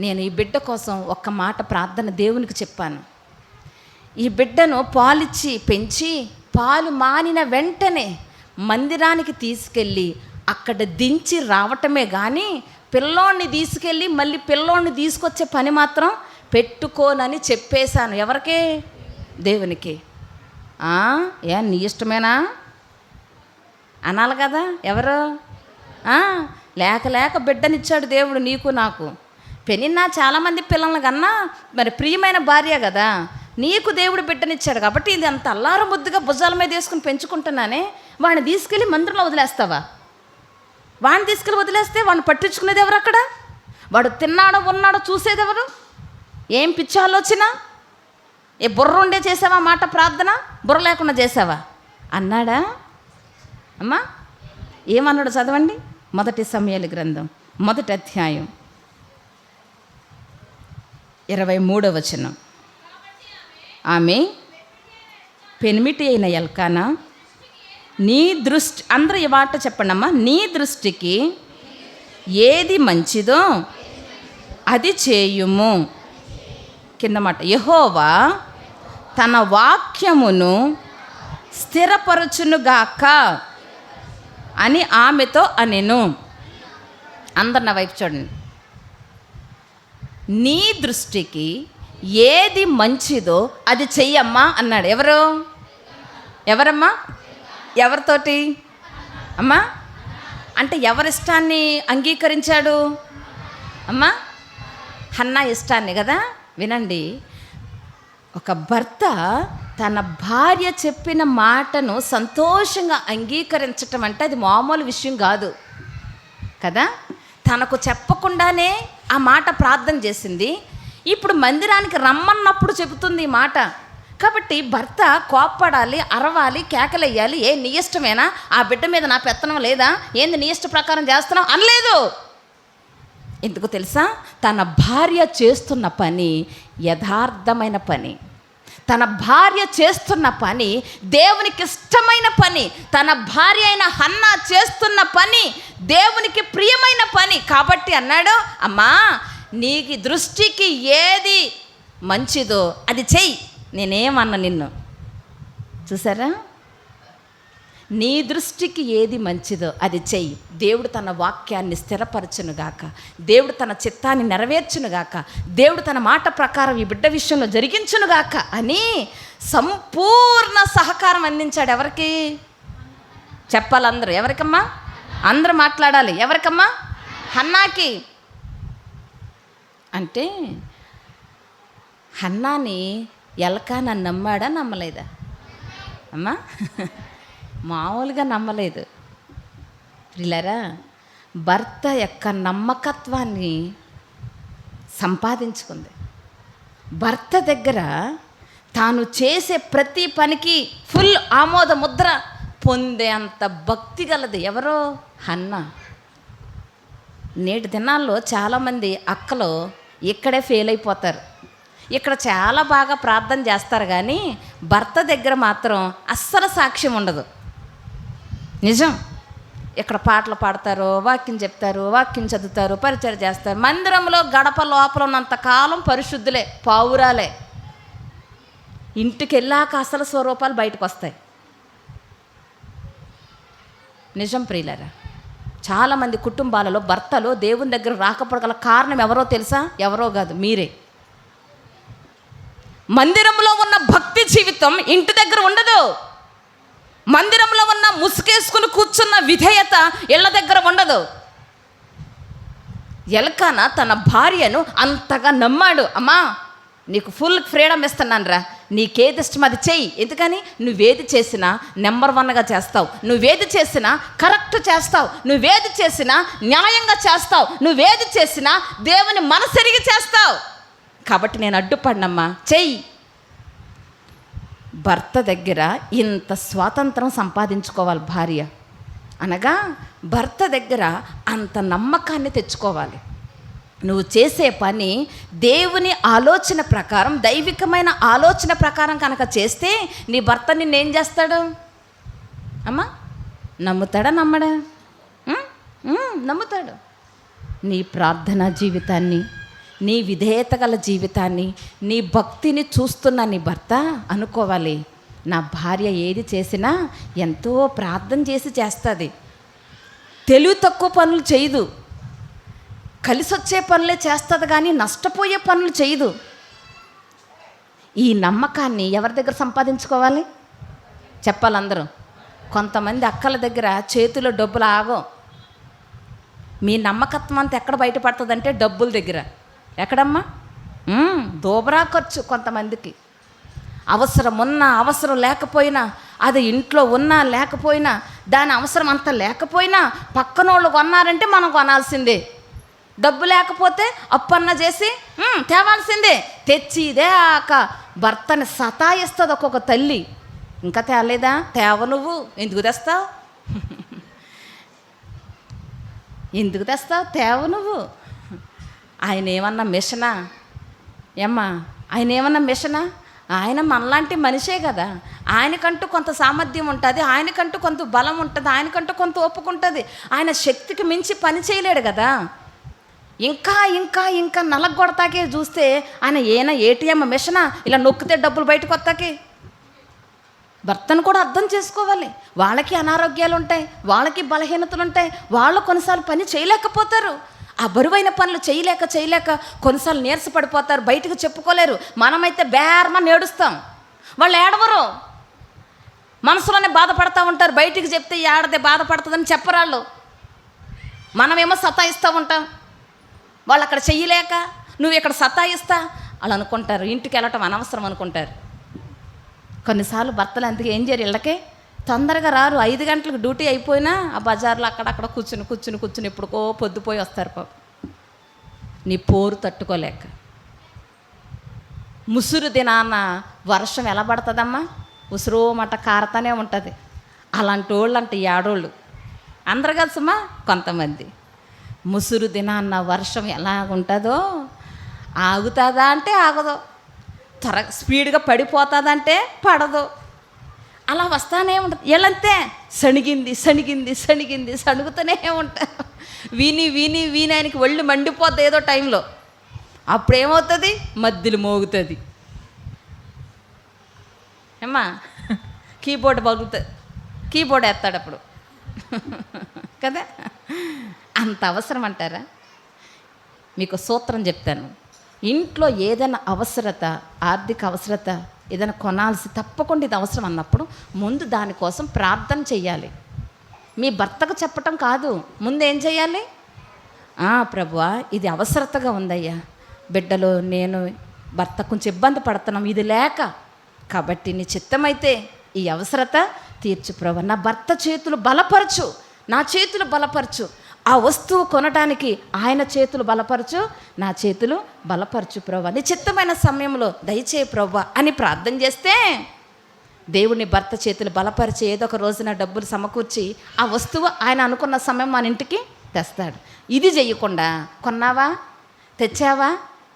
నేను ఈ బిడ్డ కోసం ఒక్క మాట ప్రార్థన దేవునికి చెప్పాను. ఈ బిడ్డను పాలిచ్చి పెంచి పాలు మానిన వెంటనే మందిరానికి తీసుకెళ్ళి అక్కడ దించి రావటమే కానీ పిల్లోడిని తీసుకెళ్ళి మళ్ళీ పిల్లోడిని తీసుకొచ్చే పని మాత్రం పెట్టుకోనని చెప్పేశాను. ఎవరికే? దేవునికి. నీ ఇష్టమేనా అనాలి కదా. ఎవరు? లేక బిడ్డనిచ్చాడు దేవుడు నీకు నాకు. పెనిన్నా చాలామంది పిల్లలను కన్నా మరి ప్రియమైన భార్య కదా, నీకు దేవుడు బిడ్డనిచ్చాడు కాబట్టి ఇది అంత అల్లారు ముద్దుగా భుజాల మీద వేసుకుని పెంచుకుంటున్నానే, వాడిని తీసుకెళ్ళి మందిరంలో వదిలేస్తావా? వాడిని తీసుకెళ్ళి వదిలేస్తే వాడిని పట్టించుకునేది ఎవరు? అక్కడ వాడు తిన్నాడో ఉన్నాడో చూసేది ఎవరు? ఏం పిచ్చి ఆలోచన? ఏ బుర్ర ఉండే చేసావా మాట ప్రార్థన, బుర్ర లేకుండా చేసావా అన్నాడా? అమ్మా ఏమన్నాడు చదవండి. 1 సమూయేలు గ్రంథం 1వ అధ్యాయం 23వ వచనం. ఆమె పెనిమిటి అయిన ఎల్కానా నీ దృష్టి, అందరూ ఈ మాట చెప్పండి అమ్మా. నీ దృష్టికి ఏది మంచిదో అది చేయుము. కింద మాట, యెహోవా తన వాక్యమును స్థిరపరచునుగాక అని ఆమెతో అనెను. అందరు నా వైపు చూడండి. నీ దృష్టికి ఏది మంచిదో అది చెయ్యమ్మా అన్నాడు. ఎవరమ్మా? ఎవరితోటి అమ్మా? అంటే ఎవరిష్టాన్ని అంగీకరించాడు అమ్మా? హన్నా ఇష్టాన్ని కదా. వినండి, ఒక భర్త తన భార్య చెప్పిన మాటను సంతోషంగా అంగీకరించటం అంటే అది మామూలు విషయం కాదు కదా. తనకు చెప్పకుండానే ఆ మాట ప్రార్థన చేసింది. ఇప్పుడు మందిరానికి రమ్మన్నప్పుడు చెబుతుంది ఈ మాట. కాబట్టి భర్త కోప్పడాలి, అరవాలి, కేకలేయాలి. నీ ఇష్టమేనా? ఆ బిడ్డ మీద నా పెత్తనం లేదా? ఏంది నీ ఇష్ట ప్రకారం చేస్తున్నావు అనలేదు. ఎందుకు తెలుసా? తన భార్య చేస్తున్న పని యథార్థమైన పని. తన భార్య చేస్తున్న పని దేవునికి ఇష్టమైన పని. తన భార్య అయిన హన్నా చేస్తున్న పని దేవునికి ప్రియమైన పని. కాబట్టి అన్నాడు, అమ్మా నీకు దృష్టికి ఏది మంచిదో అది చెయ్యి, నేనేమన్నా నిన్ను. చూసారా? నీ దృష్టికి ఏది మంచిదో అది చెయ్యి. దేవుడు తన వాక్యాన్ని స్థిరపరచునుగాక, దేవుడు తన చిత్తాన్ని నెరవేర్చునుగాక, దేవుడు తన మాట ప్రకారం ఈ బిడ్డ విషయంలో జరిగించునుగాక అని సంపూర్ణ సహకారం అందించాడు. ఎవరికి చెప్పాలి? అందరూ. ఎవరికమ్మా? అందరూ మాట్లాడాలి. ఎవరికమ్మా? హన్నాకి. అంటే హన్నాని ఎల్కానా నమ్మాడా నమ్మలేదా అమ్మా? మామూలుగా నమ్మలేదు. ప్రియులారా, భర్త యొక్క నమ్మకత్వాన్ని సంపాదించుకుంది. భర్త దగ్గర తాను చేసే ప్రతి పనికి ఫుల్ ఆమోద ముద్ర పొందే అంత భక్తి గలది ఎవరో? హన్నా. నేటి దినాల్లో చాలామంది అక్కలు ఇక్కడే ఫెయిల్ అయిపోతారు. ఇక్కడ చాలా బాగా ప్రార్థన చేస్తారు కానీ భర్త దగ్గర మాత్రం అస్సలు సాక్ష్యం ఉండదు. నిజం. ఇక్కడ పాటలు పాడతారు, వాక్యం చెప్తారు, వాక్యం చదువుతారు, పరిచయం చేస్తారు. మందిరంలో గడప లోపల ఉన్నంత కాలం పరిశుద్ధులే, పావురాలే. ఇంటికి వెళ్ళాక అసలు స్వరూపాలు బయటకు వస్తాయి. నిజం ప్రియులారా. చాలామంది కుటుంబాలలో భర్తలు దేవుని దగ్గర రాకపోగల కారణం ఎవరో తెలుసా? ఎవరో కాదు, మీరే. మందిరంలో ఉన్న భక్తి జీవితం ఇంటి దగ్గర ఉండదు. మందిరంలో ఉన్న ముసుగేసుకుని కూర్చున్న విధేయత ఇళ్ళ దగ్గర ఉండదు. ఎల్కానా తన భార్యను అంతగా నమ్మాడు. అమ్మా నీకు ఫుల్ ఫ్రీడమ్ ఇస్తున్నాను రా, నీకేది ఇష్టం అది చెయ్యి. ఎందుకని? నువ్వేది చేసినా నెంబర్ 1గా చేస్తావు, నువ్వేది చేసినా కరెక్ట్ చేస్తావు, నువ్వేది చేసినా న్యాయంగా చేస్తావు, నువ్వేది చేసినా దేవుని మనసెరిగి చేస్తావు. కాబట్టి నేను అడ్డుపడినమ్మా, చెయ్యి. భర్త దగ్గర ఇంత స్వాతంత్రం సంపాదించుకోవాలి భార్య అనగా, భర్త దగ్గర అంత నమ్మకాన్ని తెచ్చుకోవాలి. నువ్వు చేసే పని దేవుని ఆలోచన ప్రకారం, దైవికమైన ఆలోచన ప్రకారం కనుక చేస్తే నీ భర్త నిన్నేం చేస్తాడు అమ్మా? నమ్ముతాడా? నమ్మడా? నమ్ముతాడు. నీ ప్రార్థనా జీవితాన్ని, నీ విధేయత గల జీవితాన్ని, నీ భక్తిని చూస్తున్న నీ భర్త అనుకోవాలి, నా భార్య ఏది చేసినా ఎంతో ప్రార్థన చేసి చేస్తుంది, తెలివి తక్కువ పనులు చేయదు, కలిసి వచ్చే పనులే చేస్తుంది కానీ నష్టపోయే పనులు చేయదు. ఈ నమ్మకాన్ని ఎవరి దగ్గర సంపాదించుకోవాలి? చెప్పాలి అందరూ. కొంతమంది అక్కల దగ్గర చేతిలో డబ్బులు ఆగో. మీ నమ్మకత్వం అంతా ఎక్కడ బయటపడుతుందంటే డబ్బుల దగ్గర. ఎక్కడమ్మా? దోబరా ఖర్చు. కొంతమందికి అవసరం ఉన్నా అవసరం లేకపోయినా, అది ఇంట్లో ఉన్నా లేకపోయినా, దాని అవసరం అంతా లేకపోయినా పక్కనోళ్ళు కొన్నారంటే మనం కొనాల్సిందే. డబ్బు లేకపోతే అప్పన్న చేసి తేవాల్సిందే. తెచ్చి ఇదేక భర్తని సతాయిస్తుంది ఒక్కొక్క తల్లి. ఇంకా తేలేదా? తేవ నువ్వు. ఎందుకు తెస్తావు? ఎందుకు తెస్తావు? తేవ నువ్వు. ఆయన ఏమన్నా మిషనా? ఏమ్మా ఆయన ఏమన్నా మిషనా? ఆయన మనలాంటి మనిషే కదా. ఆయనకంటూ కొంత సామర్థ్యం ఉంటుంది, ఆయనకంటూ కొంత బలం ఉంటుంది, ఆయనకంటూ కొంత ఒప్పుకుంటుంది. ఆయన శక్తికి మించి పని చేయలేడు కదా. ఇంకా ఇంకా ఇంకా నలగొడతాకే చూస్తే ఆయన ఏటీఎం మిషనా ఇలా నొక్కితే డబ్బులు బయటకు వస్తాకే. భర్తను కూడా అర్థం చేసుకోవాలి. వాళ్ళకి అనారోగ్యాలు ఉంటాయి, వాళ్ళకి బలహీనతలు ఉంటాయి, వాళ్ళు కొన్నిసార్లు పని చేయలేకపోతారు. ఆ బరువైన పనులు చేయలేక కొన్నిసార్లు నీరసపడిపోతారు, బయటకు చెప్పుకోలేరు. మనమైతే బేరమని ఏడుస్తాం, వాళ్ళు ఏడవరు, మనసులోనే బాధపడతా ఉంటారు. బయటికి చెప్తే ఏడదే బాధపడుతుందని చెప్పరాళ్ళు. మనమేమో సతాయిస్తూ ఉంటాం, వాళ్ళు అక్కడ చెయ్యలేక నువ్వు ఇక్కడ సతాయిస్తా వాళ్ళు అనుకుంటారు. ఇంటికి వెళ్ళటం అనవసరం అనుకుంటారు. కొన్నిసార్లు భర్తలు అందుకే ఏం చేయరు, ఇళ్ళకే తొందరగా రారు. 5 గంటలకు డ్యూటీ అయిపోయినా ఆ బజార్లో అక్కడక్కడ కూర్చుని ఎప్పుడుకో పొద్దుపోయి వస్తారు పాపం, నీ పోరు తట్టుకోలేక. ముసురు దినాన్న వర్షం ఎలా పడుతుందమ్మా, ఉసురోమట కారతానే ఉంటుంది. అలాంటి వాళ్ళు అంటే ఏడోళ్ళు అందరు కలుసమ్మా. కొంతమంది ముసురు దినాన్న వర్షం ఎలా ఉంటుందో, ఆగుతుందా అంటే ఆగదు, స్పీడ్గా పడిపోతుందంటే పడదు, అలా వస్తానే ఉంటుంది. వీళ్ళంతే సణిగింది సణుగుతూనే ఉంటారు. విని ఆయనకి ఒళ్ళు మండిపోద్ది ఏదో టైంలో. అప్పుడేమవుతుంది, మధ్యలో మోగుతుంది ఏమ్మా, కీబోర్డ్ పగులుతుంది, కీబోర్డ్ వేస్తాడు అప్పుడు కదా. అంత అవసరం అంటారా? మీకు సూత్రం చెప్తాను. ఇంట్లో ఏదైనా అవసరత, ఆర్థిక అవసరత, ఏదైనా కొనాల్సి తప్పకుండా ఇది అవసరం అన్నప్పుడు ముందు దానికోసం ప్రార్థన చెయ్యాలి. మీ భర్తకు చెప్పటం కాదు, ముందు ఏం చేయాలి, ప్రభువా ఇది అవసరతగా ఉందయ్యా, బిడ్డలు నేను భర్త కొంచెం ఇబ్బంది పడుతున్నాం ఇది లేక, కాబట్టి నీ చిత్తమైతే ఈ అవసరత తీర్చు ప్రభువా, నా భర్త చేతులు బలపరచు, నా చేతులు బలపరచు, ఆ వస్తువు కొనడానికి ఆయన చేతులు బలపరచు, నా చేతులు బలపరచు ప్రభువా, నీ చిత్తమైన సమయంలో దయచేయి ప్రభువా అని ప్రార్థన చేస్తే దేవుని భర్త చేతులు బలపరిచి ఏదో ఒక రోజున డబ్బులు సమకూర్చి ఆ వస్తువు ఆయన అనుకున్న సమయం మన ఇంటికి తెస్తాడు. ఇది చెయ్యకుండా కొన్నావా, తెచ్చావా,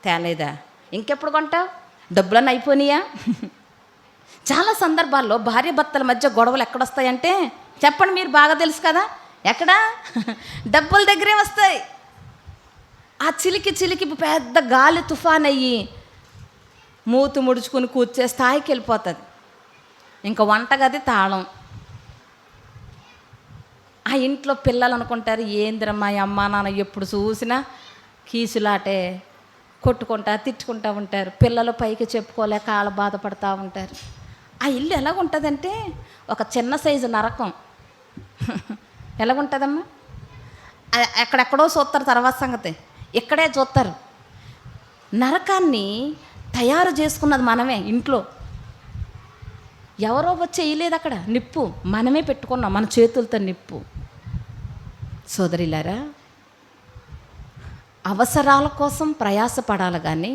తేలేదా, ఇంకెప్పుడు కొంటావు, డబ్బులన్నీ అయిపోయినాయా. చాలా సందర్భాల్లో భార్య భర్తల మధ్య గొడవలు ఎక్కడొస్తాయంటే చెప్పండి, మీరు బాగా తెలుసు కదా, ఎక్కడా డబ్బుల దగ్గరే వస్తాయి. ఆ చిలికి పెద్ద గాలి తుఫాన్ అయ్యి మూతు ముడుచుకుని కూర్చే స్థాయికి వెళ్ళిపోతుంది. ఇంకా వంటగది తాళం. ఆ ఇంట్లో పిల్లలు అనుకుంటారు, ఏందిరమ్మా అమ్మ నాన్న ఎప్పుడు చూసినా కీసులాటే కొట్టుకుంటా తిట్టుకుంటూ ఉంటారు. పిల్లలు పైకి చెప్పుకోలేక వాళ్ళు బాధపడుతూ ఉంటారు. ఆ ఇల్లు ఎలాగుంటుందంటే ఒక చిన్న సైజు నరకం. ఎలాగుంటుందమ్మా, ఎక్కడెక్కడో చూస్తారు, తర్వాత సంగతి ఇక్కడే చూస్తారు. నరకాన్ని తయారు చేసుకున్నది మనమే. ఇంట్లో ఎవరో వచ్చి వేయలేదు, అక్కడ నిప్పు మనమే పెట్టుకున్నాం, మన చేతులతో నిప్పు. సోదరిలారా, అవసరాల కోసం ప్రయాసపడాలి కానీ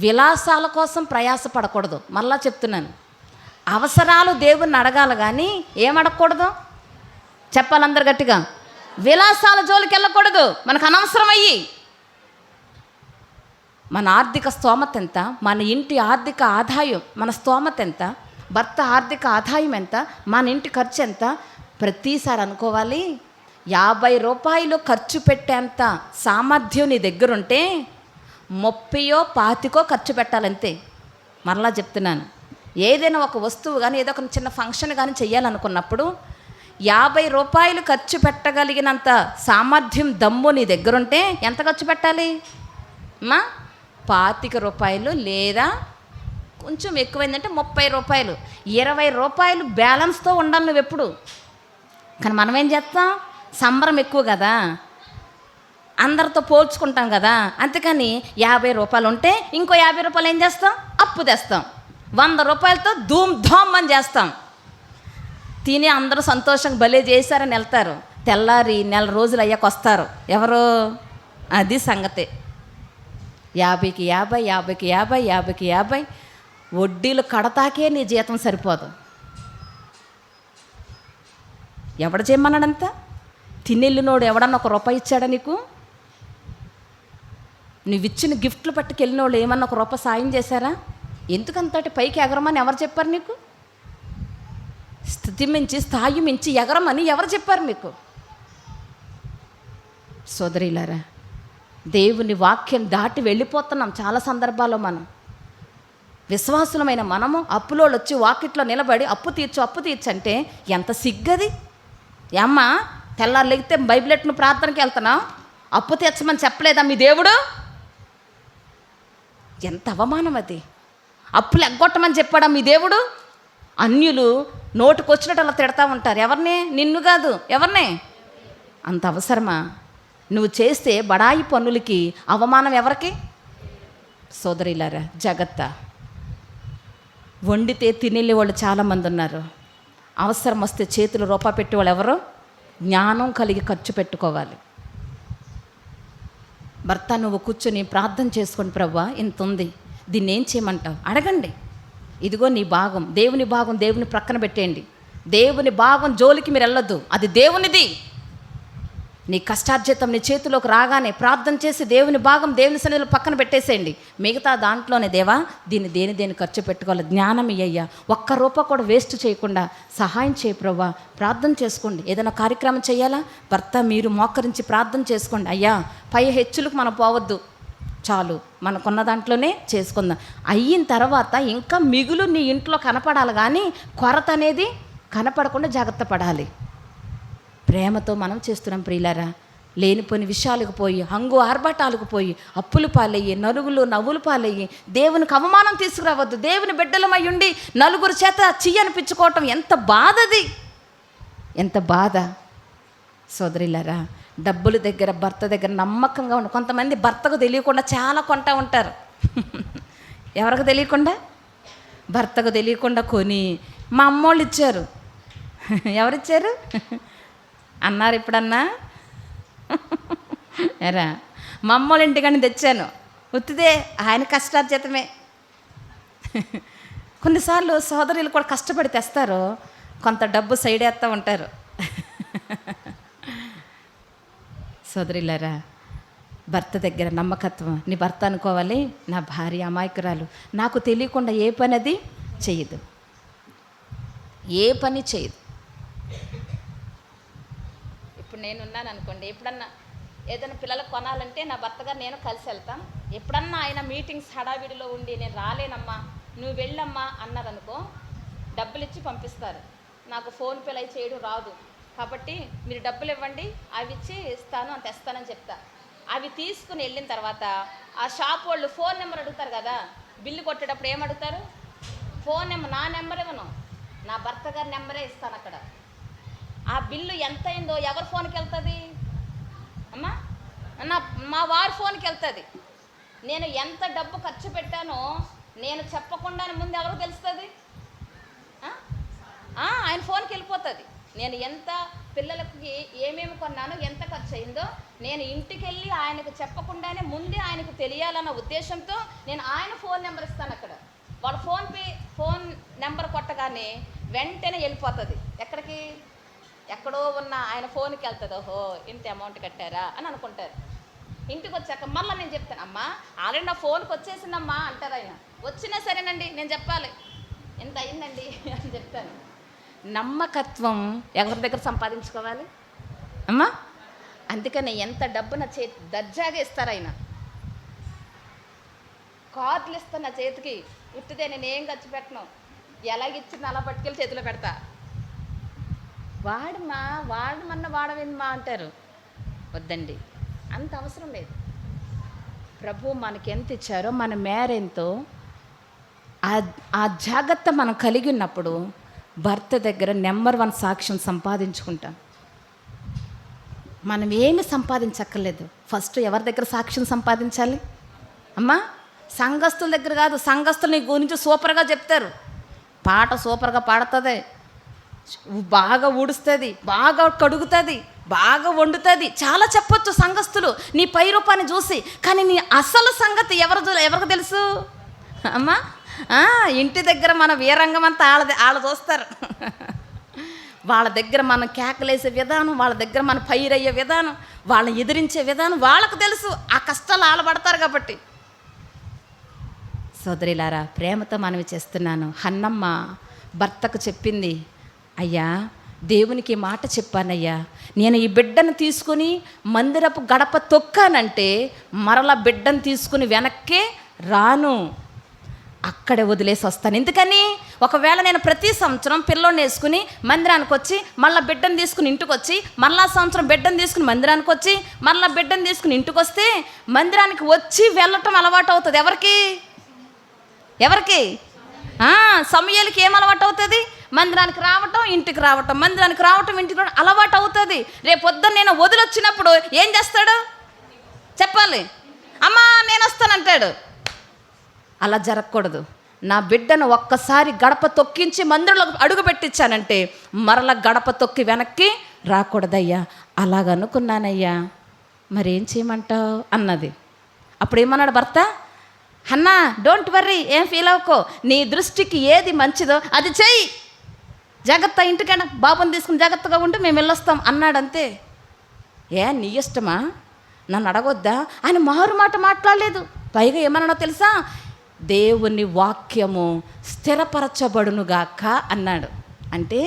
విలాసాల కోసం ప్రయాసపడకూడదు. మళ్ళా చెప్తున్నాను, అవసరాలు దేవుణ్ణి అడగాలి కానీ ఏమడగకూడదు, చెప్పాలందరు గట్టిగా, విలాసాల జోలికి వెళ్ళకూడదు. మనకు అనవసరం అయ్యి మన ఆర్థిక స్తోమత ఎంత, మన ఇంటి ఆర్థిక ఆదాయం, మన స్తోమత ఎంత, భర్త ఆర్థిక ఆదాయం ఎంత, మన ఇంటి ఖర్చు ఎంత, ప్రతిసారి అనుకోవాలి. 50 రూపాయలు ఖర్చు పెట్టేంత సామర్థ్యం నీ దగ్గరుంటే 30-25 ఖర్చు పెట్టాలంతే. మరలా చెప్తున్నాను, ఏదైనా ఒక వస్తువు కానీ ఏదో ఒక చిన్న ఫంక్షన్ కానీ చెయ్యాలనుకున్నప్పుడు 50 రూపాయలు ఖర్చు పెట్టగలిగినంత సామర్థ్యం దమ్ము నీ దగ్గరుంటే ఎంత ఖర్చు పెట్టాలి అమ్మా? 25 రూపాయలు, లేదా కొంచెం ఎక్కువైందంటే 30 రూపాయలు, 20 రూపాయలు బ్యాలెన్స్తో ఉండాలి నువ్వు ఎప్పుడు. కానీ మనం ఏం చేస్తాం, సంబరం ఎక్కువ కదా, అందరితో పోల్చుకుంటాం కదా, అంతేకాని 50 రూపాయలు ఉంటే ఇంకో 50 రూపాయలు ఏం చేస్తాం, అప్పు తెస్తాం. 100 రూపాయలతో ధూమ్ ధామ్ అని చేస్తాం. తిని అందరూ సంతోషంగా భలే చేశారని వెళ్తారు. తెల్లారి నెల రోజులు అయ్యాక వస్తారు ఎవరు, అది సంగతే. 50కి 50, 50కి 50, 50కి 50 వడ్డీలు కడతాకే నీ జీతం సరిపోదు. ఎవడ చేయమన్నాడంత, తినెళ్ళినోడు ఎవడన్నా ₹1 ఇచ్చాడా నీకు? నువ్వు ఇచ్చిన గిఫ్ట్లు పట్టుకెళ్ళినోళ్ళు ఏమన్నా ₹1 సాయం చేశారా? ఎందుకంతటి పైకి ఎగరమని ఎవరు చెప్పారు నీకు? స్థితి మించి స్థాయి మించి ఎగరమని ఎవరు చెప్పారు మీకు? సోదరీలారా, దేవుని వాక్యం దాటి వెళ్ళిపోతున్నాం చాలా సందర్భాల్లో. మనం విశ్వాసులమైన మనము అప్పులోళ్ళు వచ్చి వాకిట్లో నిలబడి అప్పు తీర్చు అంటే ఎంత సిగ్గది. ఏమ్మా, తెల్లారు లెగితే బైబిల్ ఎట్ను ప్రార్థనకి వెళ్తున్నావు, అప్పు తీర్చమని చెప్పలేదా మీ దేవుడు? ఎంత అవమానం అది. అప్పులు ఎగ్గొట్టమని చెప్పాడా మీ దేవుడు? అన్యులు నోటుకొచ్చినట్టు అలా తిడతా ఉంటారు. ఎవరిని? నిన్ను కాదు, ఎవరిని? అంత అవసరమా? నువ్వు చేస్తే బడాయి పన్నులకి అవమానం ఎవరికి? సోదరిలారా, జాగ్రత్త. వండితే తినేళ్ళే వాళ్ళు చాలామంది ఉన్నారు. అవసరం వస్తే చేతులు రూపా పెట్టేవాళ్ళు ఎవరు? జ్ఞానం కలిగి ఖర్చు పెట్టుకోవాలి. భర్త, నువ్వు కూర్చొని ప్రార్థన చేసుకోండి, ప్రభువా ఇంత ఉంది, దీన్ని ఏం చేయమంటావు అడగండి. ఇదిగో నీ భాగం, దేవుని భాగం దేవుని ప్రక్కన పెట్టేయండి. దేవుని భాగం జోలికి మీరు వెళ్ళొద్దు, అది దేవునిది. నీ కష్టార్జితం నీ చేతిలోకి రాగానే ప్రార్థన చేసి దేవుని భాగం దేవుని సన్నిధిలో పక్కన పెట్టేసేయండి. మిగతా దాంట్లోనే దేవా దీన్ని దేని ఖర్చు పెట్టుకోవాలి, జ్ఞానం ఇయ్యయ్యా, ఒక్క రూపాయి కూడా వేస్ట్ చేయకుండా సహాయం చేయి ప్రభువా. ప్రార్థన చేసుకోండి. ఏదైనా కార్యక్రమం చేయాలా, భర్త మీరు మోకరించి ప్రార్థన చేసుకోండి. అయ్యా, పై హెచ్చులకు మనం పోవద్దు, చాలు మనకున్న దాంట్లోనే చేసుకుందాం. అయిన తర్వాత ఇంకా మిగులు నీ ఇంట్లో కనపడాలి, కానీ కొరత అనేది కనపడకుండా జాగ్రత్త పడాలి. ప్రేమతో మనం చేస్తున్నాం ప్రియులారా. లేనిపోని విషయాలకు పోయి, హంగు ఆర్భాటాలకు పోయి, అప్పులు పాలయ్యి, నలుగులు నవ్వులు పాలయ్యి, దేవునికి అవమానం తీసుకురావద్దు. దేవుని బిడ్డలమై ఉండి నలుగురు చేత అనిపించుకోవటం ఎంత బాధది, ఎంత బాధ. సోదరిలారా, డబ్బుల దగ్గర భర్త దగ్గర నమ్మకంగా ఉండి, కొంతమంది భర్తకు తెలియకుండా చాలా కొంటా ఉంటారు. ఎవరికి తెలియకుండా? భర్తకు తెలియకుండా కొని మా అమ్మోళ్ళు ఇచ్చారు. ఎవరిచ్చారు అన్నారు ఎప్పుడన్నా? ఎరా, మా అమ్మోళ్ళ ఇంటికాని తెచ్చాను, ఉత్తిదే ఆయన కష్టార్జితమే. కొన్నిసార్లు సోదరులు కూడా కష్టపడి తెస్తారు, కొంత డబ్బు సైడ్ వేస్తూ ఉంటారు. సోదరులారా, భర్త దగ్గర నమ్మకత్వం. నీ భర్త అనుకోవాలి, నా భార్య అమాయకురాలు, నాకు తెలియకుండా ఏ పని అది చేయదు, ఏ పని చేయదు. ఇప్పుడు నేనున్నాను అనుకోండి, ఎప్పుడన్నా ఏదైనా పిల్లలకు కొనాలంటే నా భర్త గారు నేను కలిసి వెళ్తాం. ఎప్పుడన్నా ఆయన మీటింగ్స్ హడావిడిలో ఉండి నేను రాలేనమ్మా నువ్వు వెళ్ళమ్మా అన్నారనుకో, డబ్బులు ఇచ్చి పంపిస్తారు. నాకు ఫోన్పేలు అవి చేయడం రాదు, కాబట్టి మీరు డబ్బులు ఇవ్వండి, అవి ఇచ్చి ఇస్తాను అని తెస్తానని చెప్తా. అవి తీసుకుని వెళ్ళిన తర్వాత ఆ షాప్ వాళ్ళు ఫోన్ నెంబర్ అడుగుతారు కదా, బిల్లు కొట్టేటప్పుడు ఏమడుగుతారు? Phone number. నా నెంబర్ ఇవ్వను, నా భర్త గారి నెంబరే ఇస్తాను. అక్కడ ఆ బిల్లు ఎంత అయిందో ఎవరి ఫోన్కి వెళ్తుంది అమ్మా? మా వారి ఫోన్కి వెళ్తుంది. నేను ఎంత డబ్బు ఖర్చు పెట్టానో నేను చెప్పకుండానే ముందు ఎవరికి తెలుస్తుంది? ఆయన ఫోన్కి వెళ్ళిపోతుంది. నేను ఎంత పిల్లలకి ఏమేమి కొన్నానో, ఎంత ఖర్చు అయిందో నేను ఇంటికి వెళ్ళి ఆయనకు చెప్పకుండానే ముందే ఆయనకు తెలియాలన్న ఉద్దేశంతో నేను ఆయన ఫోన్ నెంబర్ ఇస్తాను. అక్కడ వాళ్ళ ఫోన్ నెంబర్ కొట్టగానే వెంటనే వెళ్ళిపోతుంది. ఎక్కడికి? ఎక్కడో ఉన్న ఆయన ఫోన్కి వెళ్తుంది. ఓహో, ఇంత అమౌంట్ కట్టారా అని అనుకుంటారు. ఇంటికి వచ్చాక మళ్ళీ నేను చెప్తాను, అమ్మా ఆల్రెడీ నా ఫోన్కి వచ్చేసిందమ్మా అంటారు. ఆయన వచ్చినా సరేనండి నేను చెప్పాలి, ఎంత అయిందండి అని చెప్తాను. నమ్మకత్వం ఎవరి దగ్గర సంపాదించుకోవాలి అమ్మా? అందుకని ఎంత డబ్బు నా దర్జాగా ఇస్తారు. ఆయన కార్డులు ఇస్తాను నా చేతికి, ఉట్టిదే నేను ఏం ఖర్చు పెట్టను, ఎలాగిచ్చింది అలా పట్టుకెళ్ళి చేతిలో పెడతా. వాడవేందమ్మా అంటారు. వద్దండి, అంత అవసరం లేదు. ప్రభు మనకి ఎంత ఇచ్చారో మన మేరెంతో ఆ జాగ్రత్త మనం కలిగి ఉన్నప్పుడు భర్త దగ్గర నెంబర్ 1 సాక్ష్యం సంపాదించుకుంటాం. మనం ఏమి సంపాదించక్కర్లేదు. ఫస్ట్ ఎవరి దగ్గర సాక్ష్యం సంపాదించాలి అమ్మా? సంఘస్థుల దగ్గర కాదు. సంఘస్థులు నీ గురించి సూపర్గా చెప్తారు, పాట సూపర్గా పాడుతుంది, బాగా ఊడుస్తుంది, బాగా కడుగుతుంది, బాగా వండుతుంది, చాలా చెప్పొచ్చు సంఘస్థులు నీ పై రూపాన్ని చూసి. కానీ నీ అసలు సంగతి ఎవరికి తెలుసు అమ్మా? ఇంటి దగ్గర మన వీరంగం అంతా వాళ్ళ చూస్తారు. వాళ్ళ దగ్గర మనం కేకలేసే విధానం, వాళ్ళ దగ్గర మన పైరయ్యే విధానం, వాళ్ళని ఎదిరించే విధానం వాళ్ళకు తెలుసు. ఆ కష్టాలు వాళ్ళు పడతారు కాబట్టి. సోదరిలారా, ప్రేమతో మనవి చేస్తున్నాను. హన్నమ్మ భర్తకు చెప్పింది, అయ్యా దేవునికి మాట చెప్పానయ్యా, నేను ఈ బిడ్డను తీసుకుని మందిరపు గడప తొక్కానంటే మరలా బిడ్డను తీసుకుని వెనక్కే రాను, అక్కడే వదిలేసి వస్తాను. ఎందుకని? ఒకవేళ నేను ప్రతి సంవత్సరం పిల్లోని వేసుకుని మందిరానికి వచ్చి మళ్ళీ బిడ్డను తీసుకుని ఇంటికి వచ్చి మళ్ళా సంవత్సరం బిడ్డను తీసుకుని మందిరానికి వచ్చి మళ్ళీ బిడ్డను తీసుకుని ఇంటికి వస్తే మందిరానికి వచ్చి వెళ్ళటం అలవాటు అవుతుంది. ఎవరికి? సమూయేలుకి ఏం అలవాటు అవుతుంది? మందిరానికి రావటం, ఇంటికి రావటం, మందిరానికి రావటం, ఇంటికి రావటం అలవాటు అవుతుంది. రేపు పొద్దున్న నేను వదిలొచ్చినప్పుడు ఏం చేస్తాడు చెప్పాలి? అమ్మా నేను వస్తానంటాడు. అలా జరగకూడదు. నా బిడ్డను ఒక్కసారి గడప తొక్కించి మందిరంలో అడుగు పెట్టించానంటే మరల గడప తొక్కి వెనక్కి రాకూడదయ్యా. అలాగనుకున్నానయ్యా, మరేం చేయమంటావు అన్నది. అప్పుడు ఏమన్నాడు భర్త? అన్నా డోంట్ వర్రీ, ఏం ఫీల్ అవ్వకో, నీ దృష్టికి ఏది మంచిదో అది చెయ్యి, జాగ్రత్త, ఇంటికైనా బాబుని తీసుకుని జాగ్రత్తగా ఉంటే మేము వెళ్ళొస్తాం అన్నాడు. అంతే. నీ ఇష్టమా, నన్ను అడగొద్దా? ఆయన మారు మాట మాట్లాడలేదు. పైగా ఏమన్నాడో తెలుసా? దేవుని వాక్యము స్థిరపరచబడునుగాక అన్నాడు. అంటే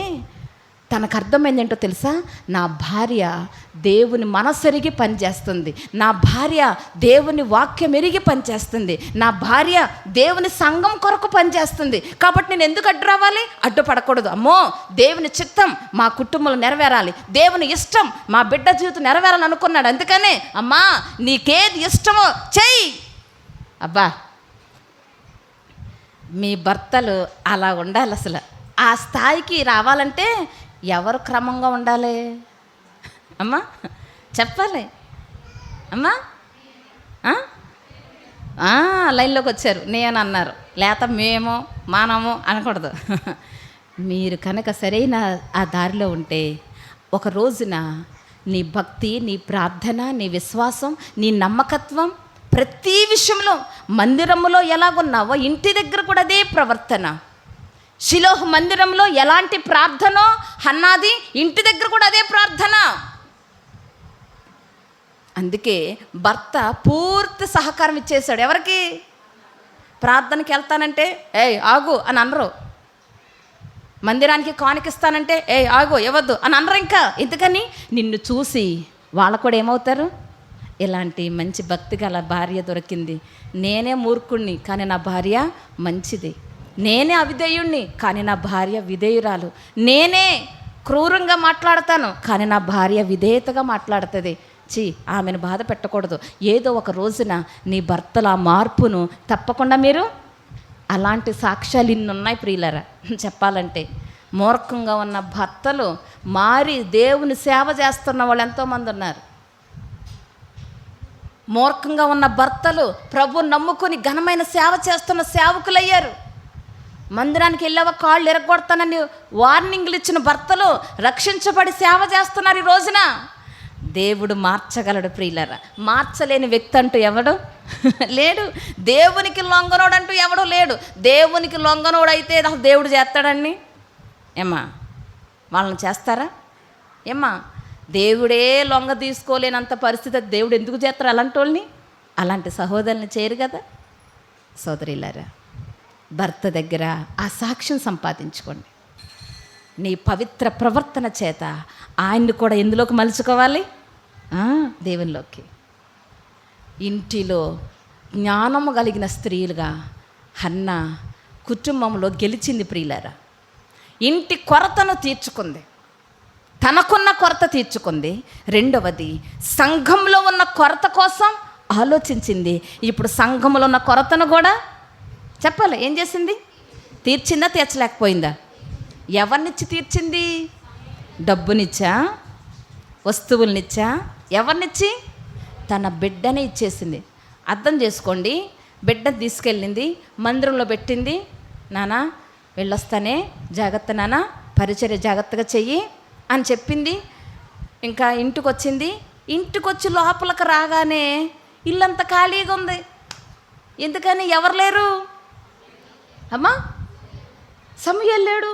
తనకు అర్థమైందేంటో తెలుసా? నా భార్య దేవుని మనసెరిగి పనిచేస్తుంది, నా భార్య దేవుని వాక్యం ఎరిగి పనిచేస్తుంది, నా భార్య దేవుని సంఘం కొరకు పనిచేస్తుంది. కాబట్టి నేను ఎందుకు అడ్డు రావాలి? అడ్డుపడకూడదు. అమ్మో దేవుని చిత్తం మా కుటుంబంలో నెరవేరాలి, దేవుని ఇష్టం మా బిడ్డ జీవితం నెరవేరాలని అనుకున్నాడు. అందుకనే అమ్మా నీకేది ఇష్టమో చెయ్యి. అబ్బా, మీ భర్తలు అలా ఉండాలి. అసలు ఆ స్థాయికి రావాలంటే ఎవరు క్రమంగా ఉండాలి అమ్మా? చెప్పాలి అమ్మా. లైన్లోకి వచ్చారు, నేను అన్నారు, లేత మేము మానము అనకూడదు. మీరు కనుక సరైన ఆ దారిలో ఉంటే ఒక రోజున నీ భక్తి, నీ ప్రార్థన, నీ విశ్వాసం, నీ నమ్మకత్వం ప్రతి విషయంలో మందిరంలో ఎలాగున్నావో ఇంటి దగ్గర కూడా అదే ప్రవర్తన. షిలోహ్ మందిరంలో ఎలాంటి ప్రార్థనో హన్నాది ఇంటి దగ్గర కూడా అదే ప్రార్థన. అందుకే భర్త పూర్తి సహకారం ఇచ్చేశాడు. ఎవరికి? ప్రార్థనకి వెళ్తానంటే ఆగు అని అనరు. మందిరానికి కానుకిస్తానంటే ఆగు ఇవ్వద్దు అని అనరు. ఇంకా ఎందుకని? నిన్ను చూసి వాళ్ళు కూడా ఏమవుతారు? ఇలాంటి మంచి భక్తి గల భార్య దొరికింది, నేనే మూర్ఖుణ్ణి కానీ నా భార్య మంచిది, నేనే అవిధేయుణ్ణి కానీ నా భార్య విధేయురాలు, నేనే క్రూరంగా మాట్లాడతాను కానీ నా భార్య విధేయతగా మాట్లాడుతుంది. ఆమెను బాధ పెట్టకూడదు. ఏదో ఒక రోజున నీ భర్తల మార్పును తప్పకుండా మీరు అలాంటి సాక్ష్యాలు ఇన్నున్నాయి ప్రియులరా. చెప్పాలంటే మూర్ఖంగా ఉన్న భర్తలు మారి దేవుని సేవ చేస్తున్న వాళ్ళు ఎంతోమంది ఉన్నారు. మూర్ఖంగా ఉన్న భర్తలు ప్రభు నమ్ముకొని ఘనమైన సేవ చేస్తున్న సేవకులయ్యారు. మందిరానికి వెళ్ళావా కాళ్ళు ఎరగొడతానని వార్నింగ్లు ఇచ్చిన భర్తలు రక్షించబడి సేవ చేస్తున్నారు. ఈ రోజున దేవుడు మార్చగలడు ప్రియులరా. మార్చలేని వ్యక్తి అంటూ ఎవడు లేడు. దేవునికి లొంగనోడు అంటూ ఎవడూ లేడు. దేవునికి లొంగనోడైతే దేవుడు చేస్తాడండి ఏమ్మా? వాళ్ళని చేస్తారా ఏమ్మా? దేవుడే లొంగ తీసుకోలేనంత పరిస్థితి దేవుడు ఎందుకు చేస్తారు అలాంటి వాళ్ళని? అలాంటి సహోదరుని చేయరు కదా. సోదరిలారా, భర్త దగ్గర ఆ సాక్ష్యం సంపాదించుకోండి. నీ పవిత్ర ప్రవర్తన చేత ఆయన్ని కూడా ఎందులోకి మలుచుకోవాలి? దేవునిలోకి. ఇంటిలో జ్ఞానము కలిగిన స్త్రీలుగా హన్న కుటుంబంలో గెలిచింది ప్రియులారా. ఇంటి కొరతను తీర్చుకుంది, తనకున్న కొరత తీర్చుకుంది. రెండవది సంఘంలో ఉన్న కొరత కోసం ఆలోచించింది. ఇప్పుడు సంఘంలో ఉన్న కొరతను కూడా చెప్పాలి ఏం చేసింది? తీర్చిందా? తీర్చలేకపోయిందా? ఎవరినిచ్చి తీర్చింది? డబ్బునిచ్చా? వస్తువులనిచ్చా? ఎవరినిచ్చి? తన బిడ్డనే ఇచ్చేసింది. అర్థం చేసుకోండి. బిడ్డను తీసుకెళ్ళింది, మందిరంలో పెట్టింది. నానా వెళ్ళొస్తానే, జాగ్రత్త నాన్న, పరిచర్య జాగ్రత్తగా చెయ్యి అని చెప్పింది. ఇంకా ఇంటికి వచ్చింది. ఇంటికి వచ్చి లోపలికి రాగానే ఇల్లంతా ఖాళీగా ఉంది. ఎందుకని? ఎవరు లేరు అమ్మా. సమూయేలు లేడు.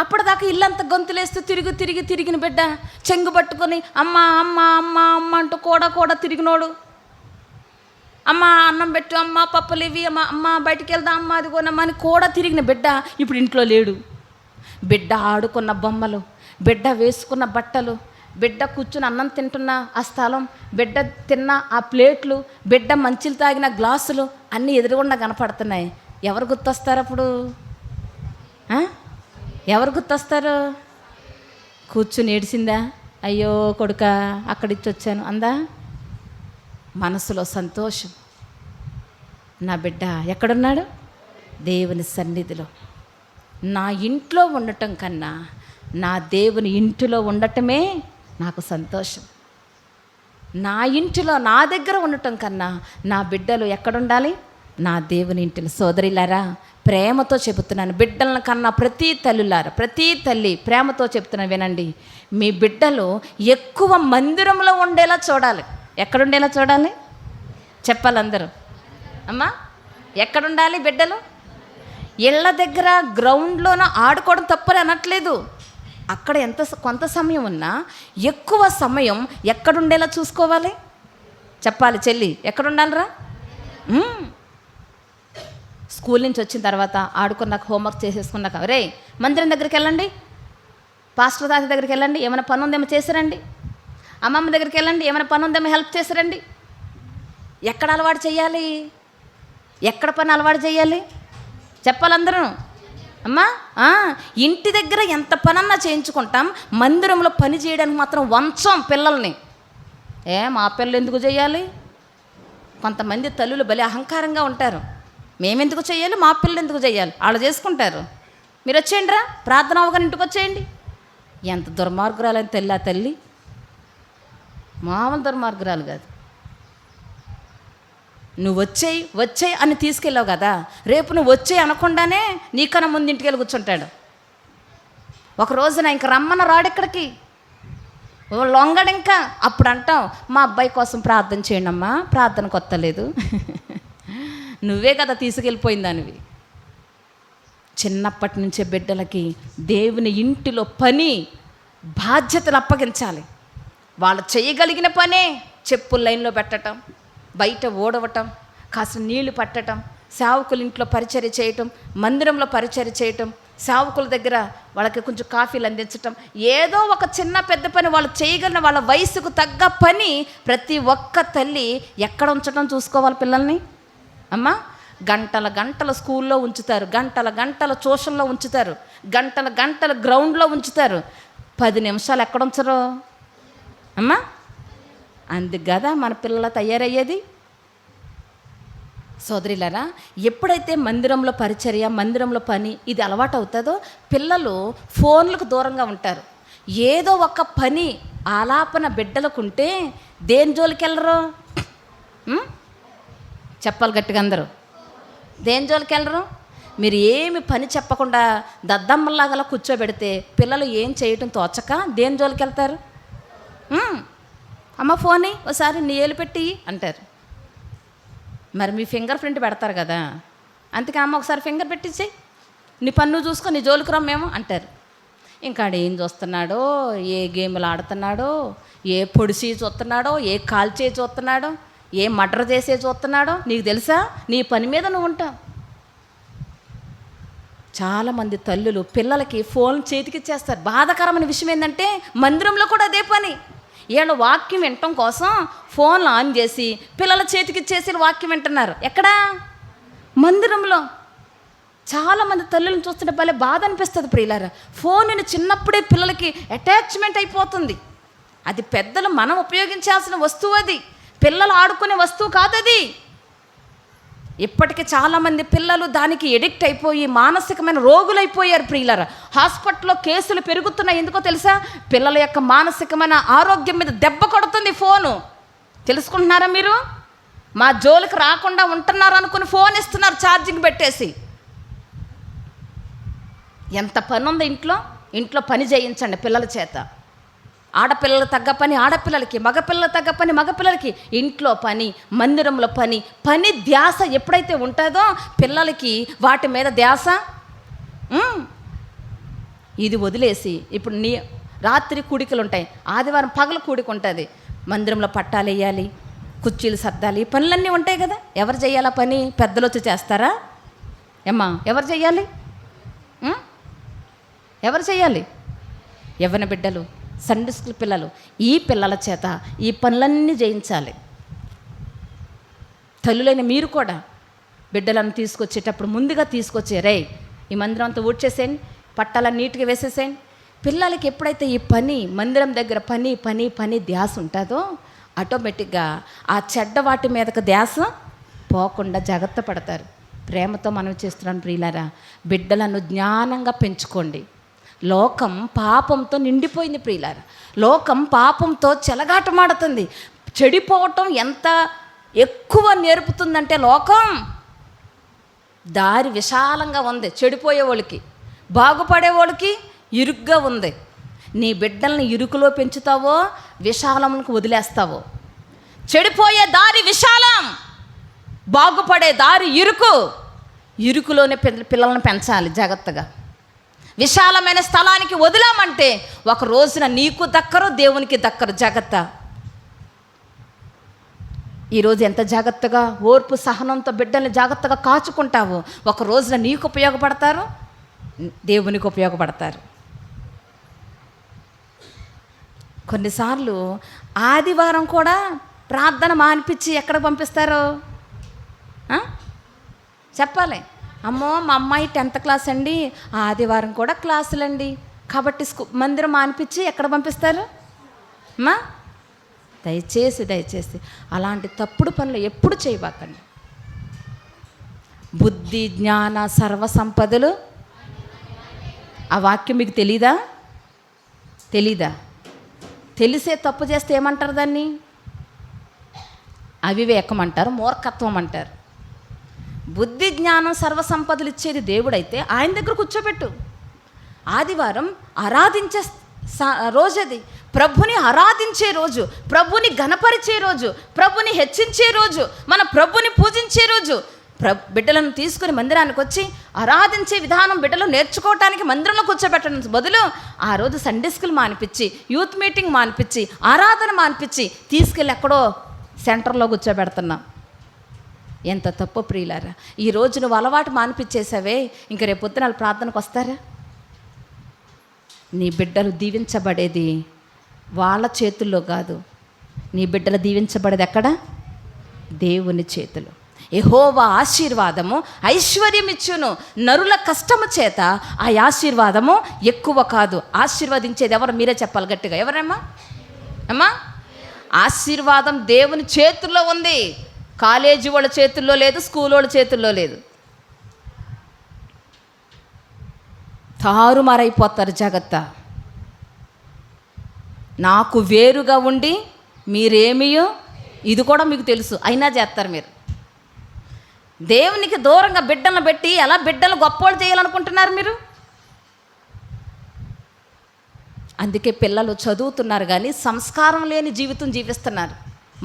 అప్పటిదాకా ఇల్లంతా గొంతులేస్తూ తిరిగిన బిడ్డ చెంగు పట్టుకొని అమ్మ అమ్మ అమ్మ అమ్మ అంటూ కూడా తిరిగినోడు అమ్మ అన్నం పెట్టు, అమ్మ పప్పులు ఇవి, అమ్మ బయటికి వెళ్దాం, అమ్మ అది కొనమ్మా అని కూడా తిరిగిన బిడ్డ ఇప్పుడు ఇంట్లో లేడు. బిడ్డ ఆడుకున్న బొమ్మలు, బిడ్డ వేసుకున్న బట్టలు, బిడ్డ కూర్చుని అన్నం తింటున్న ఆ స్థలం, బిడ్డ తిన్న ఆ ప్లేట్లు, బిడ్డ మంచిలు తాగిన గ్లాసులు అన్నీ ఎదురుగుండా కనపడుతున్నాయి. ఎవరు గుర్తొస్తారు అప్పుడు? ఎవరు గుర్తొస్తారు? కూర్చుని ఏడిసిందా? అయ్యో కొడుక అక్కడిచ్చి వచ్చాను అందా? మనసులో సంతోషం. నా బిడ్డ ఎక్కడున్నాడు? దేవుని సన్నిధిలో. నా ఇంట్లో ఉండటం కన్నా నా దేవుని ఇంటిలో ఉండటమే నాకు సంతోషం. నా ఇంటిలో నా దగ్గర ఉండటం కన్నా నా బిడ్డలు ఎక్కడుండాలి? నా దేవుని ఇంటిలో. సోదరిలారా, ప్రేమతో చెబుతున్నాను, బిడ్డలను కన్నా ప్రతి తల్లులారా, ప్రతి తల్లి ప్రేమతో చెప్తున్నాను వినండి. మీ బిడ్డలు ఎక్కువ మందిరంలో ఉండేలా చూడాలి. ఎక్కడుండేలా చూడాలి? చెప్పాలి అందరూ. అమ్మా, ఎక్కడుండాలి బిడ్డలు? ఇళ్ళ దగ్గర గ్రౌండ్లోన ఆడుకోవడం తప్పని అనట్లేదు. అక్కడ కొంత సమయం ఉన్నా ఎక్కువ సమయం ఎక్కడుండేలా చూసుకోవాలి? చెప్పాలి చెల్లి, ఎక్కడుండాలిరా? స్కూల్ నుంచి వచ్చిన తర్వాత ఆడుకున్నాక, హోంవర్క్ చేసేసుకున్నాక, రే మందిరం దగ్గరికి వెళ్ళండి, పాస్టర్ తాత దగ్గరికి వెళ్ళండి, ఏమైనా పని ఉందేమో చేసిరండి, అమ్మమ్మ దగ్గరికి వెళ్ళండి, ఏమైనా పని ఉందేమో హెల్ప్ చేసిరండి. ఎక్కడ అలవాటు చేయాలి? ఎక్కడ పని అలవాటు చేయాలి? చెప్పాలందరూ. అమ్మా, ఇంటి దగ్గర ఎంత పనన్నా చేయించుకుంటాం, మందిరంలో పని చేయడానికి మాత్రం వంచం పిల్లల్ని. మా పిల్లలు ఎందుకు చేయాలి? కొంతమంది తల్లులు భలే అహంకారంగా ఉంటారు. మేమెందుకు చేయాలి, మా పిల్లలు ఎందుకు చేయాలి, వాళ్ళు చేసుకుంటారు, మీరు వచ్చేయండి రా, ప్రార్థన అవగానే ఇంటికి వచ్చేయండి. ఎంత దుర్మార్గురాలని తల్లి ఆ తల్లి, మామూలు దుర్మార్గురాలు కాదు. నువ్వు వచ్చేయి అని తీసుకెళ్ళావు కదా, రేపు నువ్వు వచ్చేయి అనకుండానే నీకన్నా ముందు ఇంటికి వెళ్ళి కూర్చుంటాడు. ఒక రోజున ఇంక రమ్మన్న రాడు ఇక్కడికి, లొంగడు. ఇంకా అప్పుడు అంటావు, మా అబ్బాయి కోసం ప్రార్థన చేయండి అమ్మా, ప్రార్థన కొత్తలేదు. నువ్వే కదా తీసుకెళ్ళిపోయిందానివి. చిన్నప్పటి నుంచే బిడ్డలకి దేవుని ఇంటిలో పని బాధ్యతలు అప్పగించాలి. వాళ్ళు చేయగలిగిన పనే చెప్పులు లైన్లో పెట్టడం, బయట ఓడవటం, కాస్త నీళ్లు పట్టడం, సేవకుల ఇంట్లో పరిచర్య చేయటం, మందిరంలో పరిచర్య చేయటం, సేవకుల దగ్గర వాళ్ళకి కొంచెం కాఫీలు అందించటం, ఏదో ఒక చిన్న పెద్ద పని వాళ్ళు చేయగలిగిన వాళ్ళ వయసుకు తగ్గ పని ప్రతి ఒక్క తల్లి ఎక్కడ ఉంచడం చూసుకోవాలి పిల్లల్ని. అమ్మ, గంటల గంటల స్కూల్లో ఉంచుతారు, గంటల గంటల ట్యూషన్లో ఉంచుతారు, గంటల గంటల గ్రౌండ్లో ఉంచుతారు, 10 నిమిషాలు ఎక్కడ ఉంచరు అమ్మా? అందుకు కదా మన పిల్లలు తయారయ్యేది. సోదరిలారా, ఎప్పుడైతే మందిరంలో పరిచర్య, మందిరంలో పని ఇది అలవాటు అవుతుందో పిల్లలు ఫోన్లకు దూరంగా ఉంటారు. ఏదో ఒక పని ఆలాపన బిడ్డలకుంటే దేని జోలికి వెళ్ళరు? చెప్పాలి గట్టిగా అందరూ. దేని జోలికి వెళ్ళరు? మీరు ఏమి పని చెప్పకుండా దద్దమ్మల్లాగలా కూర్చోబెడితే పిల్లలు ఏం చేయటం తోచక దేని జోలికి వెళ్తారు? అమ్మ ఫోన్ ఒకసారి నీ ఏలు పెట్టి అంటారు. మరి మీ ఫింగర్ ప్రింట్ పెడతారు కదా, అందుకే అమ్మ ఒకసారి ఫింగర్ పెట్టించేయి, నీ పన్ను చూసుకో, నీ జోలికి రమ్మేమో అంటారు. ఇంకా ఏం చూస్తున్నాడో, ఏ గేమ్లు ఆడుతున్నాడో, ఏ పొడిసి చూస్తున్నాడో, ఏ కాల్చే చూస్తున్నాడో, ఏ మర్డర్ చేసే చూస్తున్నాడో నీకు తెలుసా? నీ పని మీద నువ్వు ఉంటావు. చాలామంది తల్లులు పిల్లలకి ఫోన్ చేతికిచ్చేస్తారు. బాధాకరమైన విషయం ఏంటంటే మందిరంలో కూడా అదే పని. వీళ్ళు వాక్యం వినటం కోసం ఫోన్లు ఆన్ చేసి పిల్లల చేతికిచ్చేసి వాక్యం వింటున్నారు. ఎక్కడా? మందిరంలో. చాలామంది తల్లులను చూస్తుంటే భలే బాధ అనిపిస్తుంది ప్రియులారా. ఫోన్ని చిన్నప్పుడే పిల్లలకి అటాచ్మెంట్ అయిపోతుంది. అది పెద్దలు మనం ఉపయోగించాల్సిన వస్తువు, అది పిల్లలు ఆడుకునే వస్తువు కాదు అది. ఇప్పటికీ చాలామంది పిల్లలు దానికి ఎడిక్ట్ అయిపోయి మానసికమైన రోగులైపోయారు ప్రియులారా. హాస్పిటల్లో కేసులు పెరుగుతున్నాయి. ఎందుకో తెలుసా? పిల్లల యొక్క మానసికమైన ఆరోగ్యం మీద దెబ్బ కొడుతుంది ఫోను. తెలుసుకుంటున్నారా మీరు? మా జోలికి రాకుండా ఉంటున్నారు అనుకుని ఫోన్ ఇస్తున్నారు ఛార్జింగ్ పెట్టేసి. ఎంత పని ఉంది ఇంట్లో పని చేయించండి పిల్లల చేత. ఆడపిల్లలు తగ్గ పని ఆడపిల్లలకి, మగపిల్లలు తగ్గ పని మగపిల్లలకి. ఇంట్లో పని, మందిరంలో పని ధ్యాస ఎప్పుడైతే ఉంటుందో పిల్లలకి వాటి మీద ధ్యాస. ఇది వదిలేసి ఇప్పుడు రాత్రి కూడికలు ఉంటాయి, ఆదివారం పగలు కూడిక ఉంటుంది, మందిరంలో పట్టాలు వేయాలి, కుర్చీలు సర్దాలి, ఈ పనులన్నీ ఉంటాయి కదా. ఎవరు చేయాలి ఆ పని? పెద్దలు వచ్చి చేస్తారా? ఏమ్మా, ఎవరు చేయాలి? ఎవరు చేయాలి? యవ్వన బిడ్డలు, సండే స్కూల్ పిల్లలు, ఈ పిల్లల చేత ఈ పనులన్నీ చేయించాలి. తల్లులైన మీరు కూడా బిడ్డలను తీసుకొచ్చేటప్పుడు ముందుగా తీసుకొచ్చే, రే ఈ మందిరం అంతా ఊడ్చేసేయండి, పట్టాలని నీట్గా వేసేసేయండి. పిల్లలకి ఎప్పుడైతే ఈ పని, మందిరం దగ్గర పని పని పని ధ్యాస ఉంటుందో ఆటోమేటిక్గా ఆ చెడ్డ వాటి మీదకి ధ్యాస పోకుండా జాగ్రత్త పడతారు. ప్రేమతో మనం చేస్తున్నాను ప్రియులారా, బిడ్డలను జ్ఞానంగా పెంచుకోండి. లోకం పాపంతో నిండిపోయింది ప్రియులారా. లోకం పాపంతో చెలగాటమాడుతుంది. చెడిపోవటం ఎంత ఎక్కువ నేర్పుతుందంటే లోకం దారి విశాలంగా ఉంది చెడిపోయే వాళ్ళకి, బాగుపడే వాళ్ళకి ఇరుగ్గా ఉంది. నీ బిడ్డల్ని ఇరుకులో పెంచుతావో విశాలంకు వదిలేస్తావో. చెడిపోయే దారి విశాలం, బాగుపడే దారి ఇరుకు. ఇరుకులోనే పిల్లల్ని పెంచాలి జాగ్రత్తగా. విశాలమైన స్థలానికి వదిలామంటే ఒక రోజున నీకు దక్కరు, దేవునికి దక్కరు. జాగ్రత్త. ఈరోజు ఎంత జాగ్రత్తగా ఓర్పు సహనంతో బిడ్డల్ని జాగ్రత్తగా కాచుకుంటావో ఒక రోజున నీకు ఉపయోగపడతారు, దేవునికి ఉపయోగపడతారు. కొన్నిసార్లు ఆదివారం కూడా ప్రార్థన మానిపించి ఎక్కడికి పంపిస్తారో చెప్పాలి. అమ్మో మా అమ్మాయి 10th క్లాస్ అండి, ఆదివారం కూడా క్లాసులండి, కాబట్టి మందిరం మానిపించి ఎక్కడ పంపిస్తారు అమ్మా? దయచేసి అలాంటి తప్పుడు పనులు ఎప్పుడు చేయబాకండి. బుద్ధి జ్ఞాన సర్వసంపదలు, ఆ వాక్యం మీకు తెలీదా? తెలిసే తప్పు చేస్తే ఏమంటారు? దాన్ని అవివేకం అంటారు, మూర్ఖత్వం అంటారు. బుద్ధి జ్ఞానం సర్వసంపదలు ఇచ్చేది దేవుడైతే ఆయన దగ్గర కూర్చోబెట్టు. ఆదివారం ఆరాధించే రోజు, అది ప్రభుని ఆరాధించే రోజు, ప్రభుని ఘనపరిచే రోజు, ప్రభుని హెచ్చించే రోజు, మన ప్రభుని పూజించే రోజు. బిడ్డలను తీసుకుని మందిరానికి వచ్చి ఆరాధించే విధానం బిడ్డలు నేర్చుకోవటానికి మందిరంలో కూర్చోబెట్టడం బదులు ఆ రోజు సండే స్కూల్ మానిపించి, యూత్ మీటింగ్ మానిపించి, ఆరాధన మానిపించి తీసుకెళ్ళి ఎక్కడో సెంటర్లో కూర్చోబెడుతున్నాం. ఎంత తప్పు ప్రియులారా. ఈ రోజు నువ్వు అలవాటు మానిపించేసావే, ఇంక రేపు పొద్దున వాళ్ళు ప్రార్థనకు వస్తారా? నీ బిడ్డలు దీవించబడేది వాళ్ళ చేతుల్లో కాదు, నీ బిడ్డలు దీవించబడేది ఎక్కడ? దేవుని చేతులు. యెహోవా ఆశీర్వాదము ఐశ్వర్యం ఇచ్చును, నరుల కష్టము చేత ఆ ఆశీర్వాదము ఎక్కువ కాదు. ఆశీర్వదించేది ఎవరు? మీరే చెప్పాలి గట్టిగా. ఎవరమ్మా? అమ్మా, ఆశీర్వాదం దేవుని చేతుల్లో ఉంది. కాలేజీ వాళ్ళ చేతుల్లో లేదు, స్కూల్ వాళ్ళ చేతుల్లో లేదు. తారుమారైపోతారు. జాగ్రత్త. నాకు వేరుగా ఉండి మీరేమియో ఇది కూడా మీకు తెలుసు, అయినా చేస్తారు మీరు. దేవునికి దూరంగా బిడ్డలను పెట్టి ఎలా బిడ్డలు గొప్పోళ్ళు చేయాలనుకుంటున్నారు మీరు? అందుకే పిల్లలు చదువుతున్నారు కానీ సంస్కారం లేని జీవితం జీవిస్తున్నారు,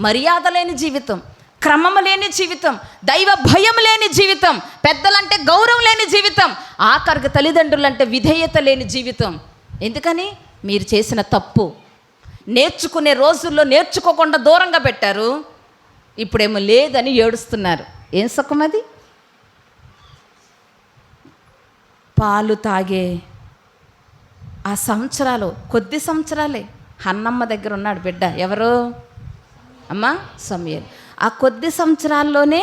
మర్యాద లేని జీవితం, క్రమం లేని జీవితం, దైవ భయం లేని జీవితం, పెద్దలంటే గౌరవం లేని జీవితం, ఆఖరికి తల్లిదండ్రులంటే విధేయత లేని జీవితం. ఎందుకని? మీరు చేసిన తప్పు. నేర్చుకునే రోజుల్లో నేర్చుకోకుండా దూరంగా పెట్టారు, ఇప్పుడేమో లేదని ఏడుస్తున్నారు. ఏం సుఖం అది? పాలు తాగే ఆ సంవత్సరాలు కొద్ది సంవత్సరాలే. హన్నమ్మ దగ్గర ఉన్నాడు బిడ్డ. ఎవరు? అమ్మా సమూయేలు. ఆ కొద్ది సంవత్సరాల్లోనే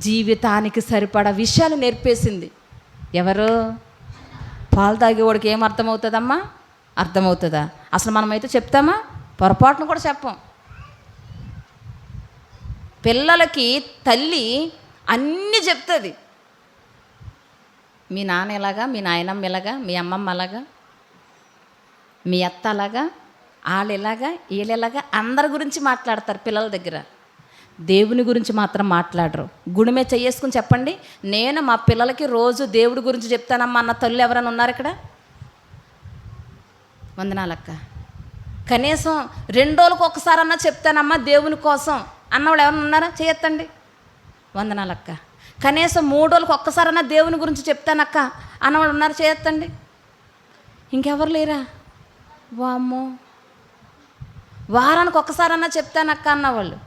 జీవితానికి సరిపడా విషయాలు నేర్పేసింది. ఎవరు? పాలు తాగేవాడికి ఏం అర్థమవుతుందమ్మా? అర్థమవుతుందా? అసలు మనమైతే చెప్తామా? పొరపాటును కూడా చెప్పం. పిల్లలకి తల్లి అన్నీ చెప్తుంది. మీ నాన్న ఎలాగా, మీ నాయనమ్మ ఎలాగా, మీ అమ్మమ్మ అలాగా, మీ అత్త అలాగా, వాళ్ళు ఎలాగా, వీళ్ళు ఎలాగా, అందరి గురించి మాట్లాడతారు పిల్లల దగ్గర. దేవుని గురించి మాత్రం మాట్లాడరు. గుడిమే చేసుకుని చెప్పండి, నేను మా పిల్లలకి రోజు దేవుడి గురించి చెప్తానమ్మా అన్న తల్లు ఎవరైనా ఉన్నారు ఇక్కడ? వందనాలక్క. కనీసం 2 రోజులకు ఒకసారన్నా చెప్తానమ్మా దేవుని కోసం అన్నవాళ్ళు ఎవరైనా ఉన్నారా? చేయొద్దండి. వందనాలక్క. కనీసం 3 రోజులకు ఒక్కసారన్నా దేవుని గురించి చెప్తానక్క అన్నవాళ్ళు ఉన్నారు? చేయొద్దండి. ఇంకెవరు లేరా? వామ్మో, వారానికి ఒక్కసారన్నా చెప్తానక్క అన్నవాళ్ళు.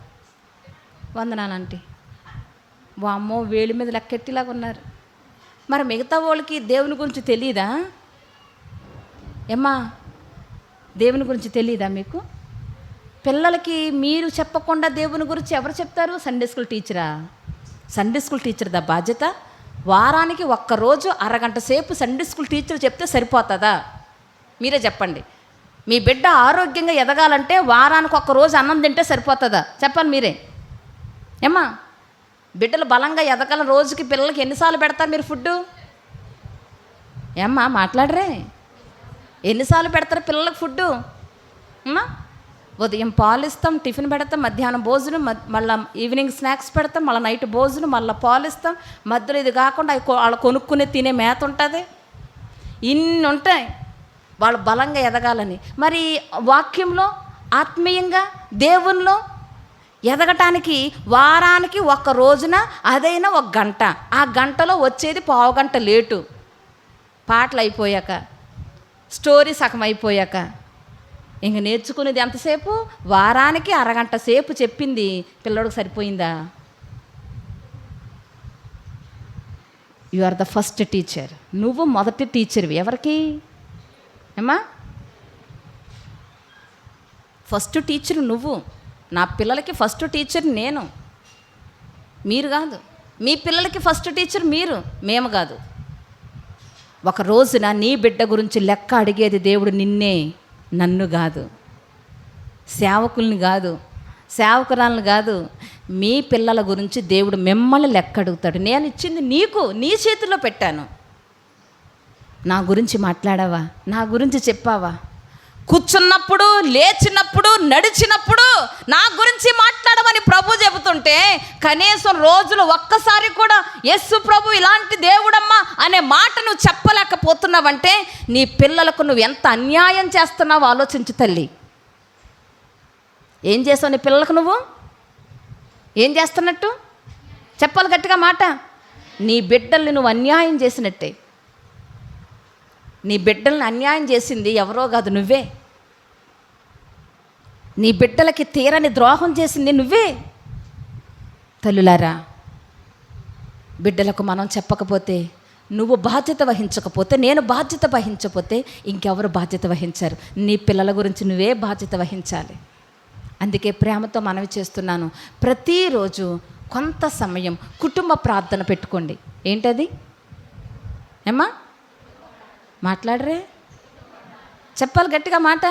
వందనాలంటే వామ్మో వేలి మీద లెక్కెట్టిలాగా ఉన్నారు. మరి మిగతా వాళ్ళకి దేవుని గురించి తెలియదా? ఏమ్మా, దేవుని గురించి తెలియదా మీకు? పిల్లలకి మీరు చెప్పకుండా దేవుని గురించి ఎవరు చెప్తారు? సండే స్కూల్ టీచరా? సండే స్కూల్ టీచర్దా బాధ్యత? వారానికి ఒక్కరోజు అరగంట సేపు సండే స్కూల్ టీచర్ చెప్తే సరిపోతుందా? మీరే చెప్పండి. మీ బిడ్డ ఆరోగ్యంగా ఎదగాలంటే వారానికి ఒక్కరోజు అన్నం తింటే సరిపోతుందా? చెప్పాలి మీరే. ఏమ్మా, బిడ్డలు బలంగా ఎదగాల రోజుకి పిల్లలకి ఎన్నిసార్లు పెడతారు మీరు ఫుడ్డు? ఏమ్మా మాట్లాడరే, ఎన్నిసార్లు పెడతారు పిల్లలకు ఫుడ్డు? అమ్మా, ఉదయం పాలు ఇస్తాం, టిఫిన్ పెడతాం, మధ్యాహ్నం భోజనం, మళ్ళీ ఈవినింగ్ స్నాక్స్ పెడతాం, మళ్ళీ నైట్ భోజనం, మళ్ళీ పాలు ఇస్తాం. మధ్యలో ఇది కాకుండా వాళ్ళు కొనుక్కునే తినే మేత ఉంటుంది. ఇన్ని ఉంటాయి వాళ్ళు బలంగా ఎదగాలని. మరి వాక్యంలో ఆత్మీయంగా దేవుల్లో ఎదగటానికి వారానికి ఒక్క రోజున అదైనా ఒక గంట, ఆ గంటలో వచ్చేది పావుగంట లేటు. పాటలు అయిపోయాక, స్టోరీ సగం అయిపోయాక ఇంక నేర్చుకునేది ఎంతసేపు? వారానికి అరగంట సేపు చెప్పింది పిల్లడికి సరిపోయిందా? You are the first teacher. నువ్వు మొదటి టీచర్వి. ఎవరికి ఏమ్మా? ఫస్ట్ టీచర్ నువ్వు. నా పిల్లలకి ఫస్ట్ టీచర్ నేను, మీరు కాదు. మీ పిల్లలకి ఫస్ట్ టీచర్ మీరు, మేము కాదు. ఒక రోజున నీ బిడ్డ గురించి లెక్క అడిగేది దేవుడు నిన్నే, నన్ను కాదు, సేవకుల్ని కాదు, సేవకురాలను కాదు. మీ పిల్లల గురించి దేవుడు మిమ్మల్ని లెక్క అడుగుతాడు. నేను ఇచ్చింది నీకు, నీ చేతిలో పెట్టాను. నా గురించి మాట్లాడావా? నా గురించి చెప్పావా? కూర్చున్నప్పుడు, లేచినప్పుడు, నడిచినప్పుడు నా గురించి మాట్లాడమని ప్రభు చెబుతుంటే కనీసం రోజులు ఒక్కసారి కూడా యేసు ప్రభు ఇలాంటి దేవుడమ్మా అనే మాట నువ్వు చెప్పలేకపోతున్నావంటే నీ పిల్లలకు నువ్వు ఎంత అన్యాయం చేస్తున్నావో ఆలోచించు తల్లి. ఏం చేసావు నీ పిల్లలకు? నువ్వు ఏం చేస్తున్నట్టు చెప్పాలి గట్టిగా మాట. నీ బిడ్డల్ని నువ్వు అన్యాయం చేసినట్టే. నీ బిడ్డల్ని అన్యాయం చేసింది ఎవరో కాదు, నువ్వే. నీ బిడ్డలకి తీరని ద్రోహం చేసింది నువ్వే. తల్లులారా, బిడ్డలకు మనం చెప్పకపోతే, నువ్వు బాధ్యత వహించకపోతే, నేను బాధ్యత వహించకపోతే ఇంకెవరు బాధ్యత వహించారు? నీ పిల్లల గురించి నువ్వే బాధ్యత వహించాలి. అందుకే ప్రేమతో మనవి చేస్తున్నాను, ప్రతిరోజు కొంత సమయం కుటుంబ ప్రార్థన పెట్టుకోండి. ఏంటది? ఏమ్మా మాట్లాడరే, చెప్పాలి గట్టిగా మాట.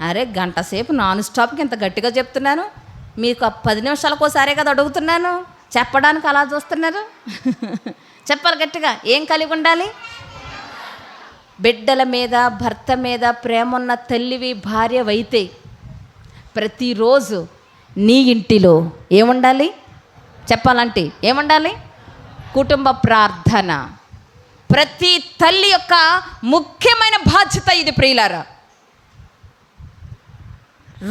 అరే గంట సేపు నాన్ స్టాప్కి ఇంత గట్టిగా చెప్తున్నాను, మీకు 10 నిమిషాలకోసారే కదా అడుగుతున్నాను, చెప్పడానికి అలా చూస్తున్నారు. చెప్పాలి గట్టిగా. ఏం కలిగి ఉండాలి? బిడ్డల మీద, భర్త మీద ప్రేమ ఉన్న తల్లివి, భార్యవైతే ప్రతిరోజు నీ ఇంటిలో ఏముండాలి? చెప్పాలంటే ఏముండాలి? కుటుంబ ప్రార్థన. ప్రతి తల్లి యొక్క ముఖ్యమైన బాధ్యత ఇది ప్రియులారా.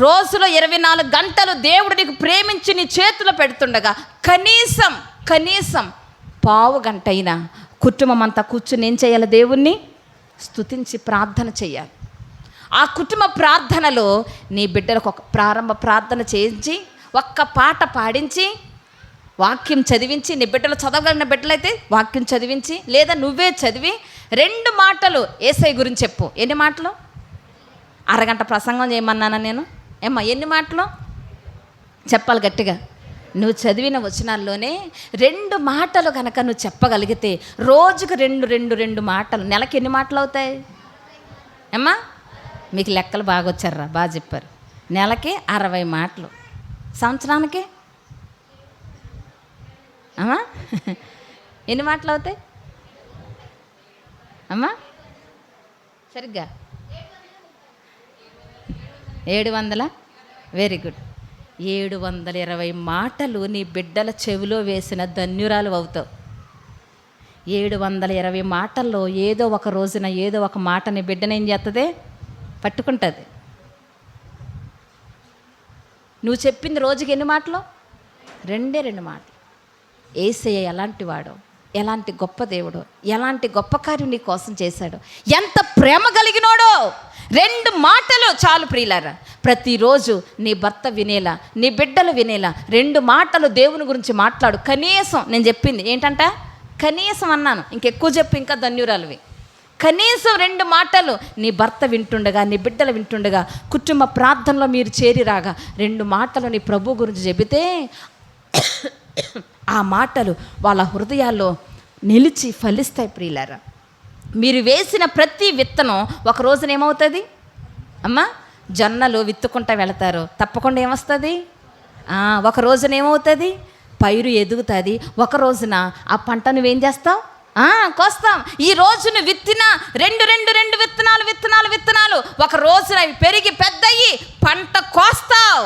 రోజులో 24 గంటలు దేవుడు నీకు ప్రేమించి నీ చేతిలో పెడుతుండగా కనీసం పావు గంట అయినా కుటుంబం అంతా కూర్చుని ఏం చేయాలి? దేవుణ్ణి స్తుతించి ప్రార్థన చేయాలి. ఆ కుటుంబ ప్రార్థనలో నీ బిడ్డలకు ఒక ప్రారంభ ప్రార్థన చేయించి, ఒక్క పాట పాడించి, వాక్యం చదివించి, నీ బిడ్డలు చదవగలిగిన బిడ్డలైతే వాక్యం చదివించి, లేదా నువ్వే చదివి 2 మాటలు యేసయ్య గురించి చెప్పు. ఎన్ని మాటలు? అరగంట ప్రసంగం చేయమన్నానా నేను? ఏమ్మా ఎన్ని మాటలు చెప్పాలి గట్టిగా? నువ్వు చదివిన వచనాల్లోనే 2 మాటలు కనుక నువ్వు చెప్పగలిగితే, రోజుకు 2 మాటలు, నెలకి ఎన్ని మాటలు అవుతాయి? ఏమ్మా మీకు లెక్కలు బాగా వచ్చారా? బాగా చెప్పారు. నెలకి 60 మాటలు, సంవత్సరానికి అమ్మా ఎన్ని మాటలు అవుతాయి అమ్మా? సరిగ్గా 700. Very good. 720 మాటలు నీ బిడ్డల చెవిలో వేసిన ధన్యురాలు అవుతావు. 720 మాటల్లో ఏదో ఒక రోజున ఏదో ఒక మాట నీ బిడ్డనేం చేస్తుంది? పట్టుకుంటుంది. నువ్వు చెప్పింది రోజుకి ఎన్ని మాటలు? 2 మాటలు. యేసయ్య ఎలాంటి వాడో, ఎలాంటి గొప్ప దేవుడు, ఎలాంటి గొప్ప కార్యం నీ కోసం చేశాడు, ఎంత ప్రేమ కలిగినోడో. 2 మాటలు చాలు ప్రియులారా. ప్రతిరోజు నీ భర్త వినేలా, నీ బిడ్డలు వినేలా 2 మాటలు దేవుని గురించి మాట్లాడు. కనీసం నేను చెప్పింది ఏంటంట, కనీసం అన్నాను, ఇంకెక్కువ చెప్పి ఇంకా ధన్యురాలువి. కనీసం 2 మాటలు నీ భర్త వింటుండగా, నీ బిడ్డలు వింటుండగా, కుటుంబ ప్రార్థనలో మీరు చేరి రాగా 2 మాటలు నీ ప్రభు గురించి చెబితే ఆ మాటలు వాళ్ళ హృదయాల్లో నిలిచి ఫలిస్తాయి ప్రియులారా. మీరు వేసిన ప్రతి విత్తనం ఒక రోజున ఏమవుతుంది అమ్మా? జొన్నలు విత్తుకుంటా వెళతారు, తప్పకుండా ఏమొస్తుంది? ఒక రోజున ఏమవుతుంది? పైరు ఎదుగుతుంది. ఒక రోజున ఆ పంట నువ్వేం చేస్తావు? కోస్తాం. ఈ రోజును విత్తిన రెండు విత్తనాలు ఒక రోజున అవి పెరిగి పెద్దయి పంట కోస్తావు.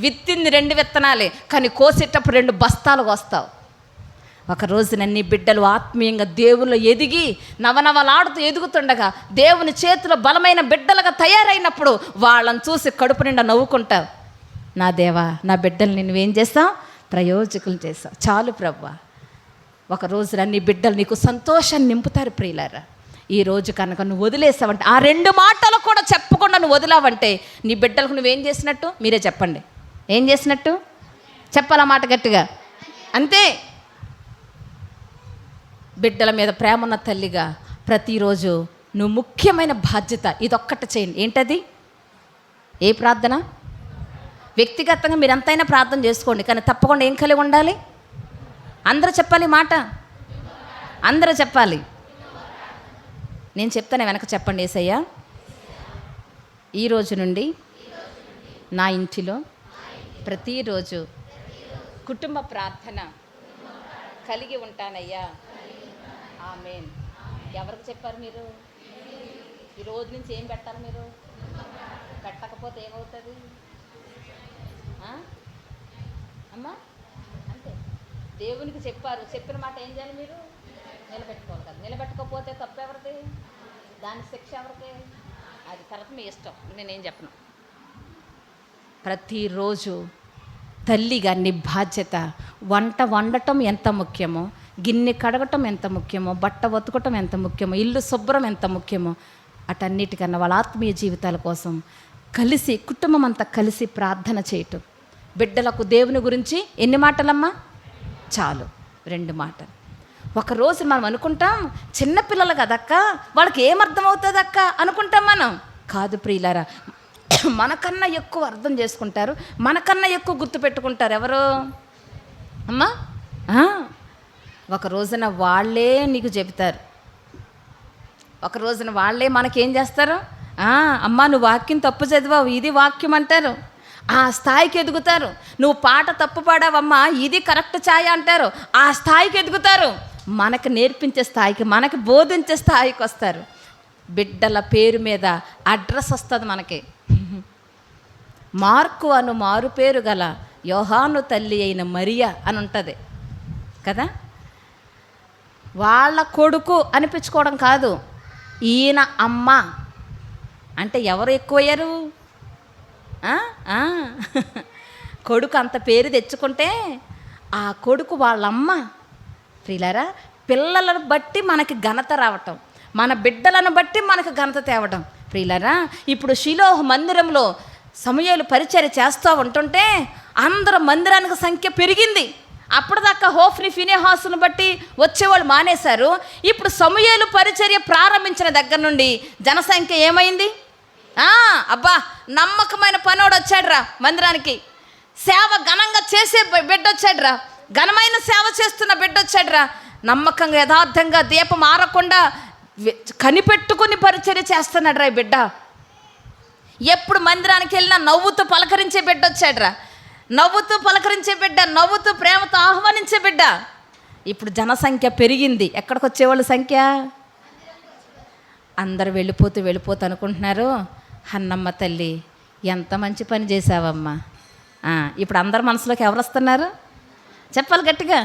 విత్తింది 2 విత్తనాలే, కానీ కోసేటప్పుడు 2 బస్తాలు కోస్తావు. ఒక రోజున నీ బిడ్డలు ఆత్మీయంగా దేవుళ్ళు ఎదిగి నవనవలాడుతూ ఎదుగుతుండగా, దేవుని చేతిలో బలమైన బిడ్డలుగా తయారైనప్పుడు వాళ్ళని చూసి కడుపు నిండా నవ్వుకుంటావు. నా దేవా, నా బిడ్డల్ని నువ్వేం చేస్తావు? ప్రయోజకులు చేస్తావు. చాలు ప్రభువా. ఒక రోజున నీ బిడ్డలు నీకు సంతోషాన్ని నింపుతారు ప్రియులారా. ఈరోజు కనుక నువ్వు వదిలేసావంటే, ఆ 2 మాటలు కూడా చెప్పకుండా నువ్వు వదిలావంటే నీ బిడ్డలకు నువ్వేం చేసినట్టు? మీరే చెప్పండి, ఏం చేసినట్టు? చెప్పాలా మాట గట్టిగా? అంతే. బిడ్డల మీద ప్రేమ ఉన్న తల్లిగా ప్రతిరోజు నువ్వు ముఖ్యమైన బాధ్యత ఇదొక్కటి చేయండి. ఏంటది? ఏ ప్రార్థన? వ్యక్తిగతంగా మీరు ఎంతైనా ప్రార్థన చేసుకోండి, కానీ తప్పకుండా ఏం కలిగి ఉండాలి? అందరూ చెప్పాలి మాట, అందరూ చెప్పాలి. నేను చెప్తానే వెనక చెప్పండి. యేసయ్యా, ఈరోజు నుండి నా ఇంటిలో ప్రతిరోజు కుటుంబ ప్రార్థన కలిగి ఉంటానయ్యా. ఆమేన్. ఎవరికి చెప్పారు మీరు? ఈ రోజు నుంచి ఏం పెట్టాలి మీరు? పెట్టకపోతే ఏమవుతుంది అమ్మా? అంతే. దేవునికి చెప్పారు, చెప్పిన మాట ఏం చేయాలి? మీరు నిలబెట్టుకోవాలి కదా. నిలబెట్టుకోకపోతే తప్పు ఎవరిది? దాని శిక్ష ఎవరికి? అది తర్వాత మీ ఇష్టం, నేనేం చెప్పను. ప్రతిరోజు తల్లిగా నీ బాధ్యత వంట వండటం ఎంత ముఖ్యమో, గిన్నె కడగటం ఎంత ముఖ్యమో, బట్ట ఉతకటం ఎంత ముఖ్యమో, ఇల్లు శుభ్రం ఎంత ముఖ్యమో, అటన్నిటికన్నా వాళ్ళ ఆత్మీయ జీవితాల కోసం కలిసి కుటుంబం అంతా కలిసి ప్రార్థన చేయటం. బిడ్డలకు దేవుని గురించి ఎన్ని మాటలమ్మా? చాలు, 2 మాటలు. ఒకరోజు మనం అనుకుంటాం చిన్నపిల్లలు కదక్క, వాళ్ళకి ఏమర్థమవుతుంది అక్క అనుకుంటాం మనం. కాదు ప్రియులారా, మనకన్నా ఎక్కువ అర్థం చేసుకుంటారు, మనకన్నా ఎక్కువ గుర్తుపెట్టుకుంటారు. ఎవరు అమ్మా? ఒక రోజున వాళ్ళే నీకు చెబుతారు, ఒక రోజున వాళ్ళే మనకేం చేస్తారు? అమ్మా నువ్వు వాక్యం తప్పు చదివావు, ఇది వాక్యం అంటారు. ఆ స్థాయికి ఎదుగుతారు. నువ్వు పాట తప్పు పాడావమ్మా, ఇది కరెక్ట్ ఛాయ అంటారు. ఆ స్థాయికి ఎదుగుతారు. మనకు నేర్పించే స్థాయికి, మనకి బోధించే స్థాయికి వస్తారు. బిడ్డల పేరు మీద అడ్రస్ వస్తుంది మనకి. మార్కు అను మారు పేరు గల యోహాను తల్లి అయిన మరియా అని ఉంటుంది కదా. వాళ్ళ కొడుకు అనిపించుకోవడం కాదు, ఈయన అమ్మ అంటే ఎవరు ఎక్కువయ్యారు? కొడుకు అంత పేరు తెచ్చుకుంటే ఆ కొడుకు వాళ్ళమ్మ. ప్రియులారా, పిల్లలను బట్టి మనకి ఘనత రావటం, మన బిడ్డలను బట్టి మనకు ఘనత తేవటం. ప్రియులారా, ఇప్పుడు షిలోహు మందిరంలో సమూయేలు పరిచర్య చేస్తూ ఉంటుంటే అందరూ మందిరానికి సంఖ్య పెరిగింది. అప్పటిదాకా హోఫ్ని ఫినెహాసును బట్టి వచ్చేవాళ్ళు మానేశారు. ఇప్పుడు సమూయేలు పరిచర్య ప్రారంభించిన దగ్గర నుండి జనసంఖ్య ఏమైంది? అబ్బా నమ్మకమైన పనోడు వచ్చాడురా మందిరానికి, సేవ ఘనంగా చేసే బిడ్డ వచ్చాడురా, ఘనమైన సేవ చేస్తున్న బిడ్డ వచ్చాడురా, నమ్మకంగా యథార్థంగా దీపం ఆరకుండా కనిపెట్టుకుని పరిచర్య చేస్తున్నాడు రా ఈ బిడ్డ. ఎప్పుడు మందిరానికి వెళ్ళినా నవ్వుతూ పలకరించే బిడ్డ వచ్చాడురా, నవ్వుతూ పలకరించే బిడ్డ, నవ్వుతూ ప్రేమతో ఆహ్వానించే బిడ్డ. ఇప్పుడు జనసంఖ్య పెరిగింది. ఎక్కడికి వచ్చేవాళ్ళు సంఖ్య? అందరు వెళ్ళిపోతూ అనుకుంటున్నారు, అన్నమ్మ తల్లి ఎంత మంచి పని చేసావమ్మా. ఇప్పుడు అందరి మనసులోకి ఎవరు వస్తున్నారు? చెప్పాలి గట్టిగా.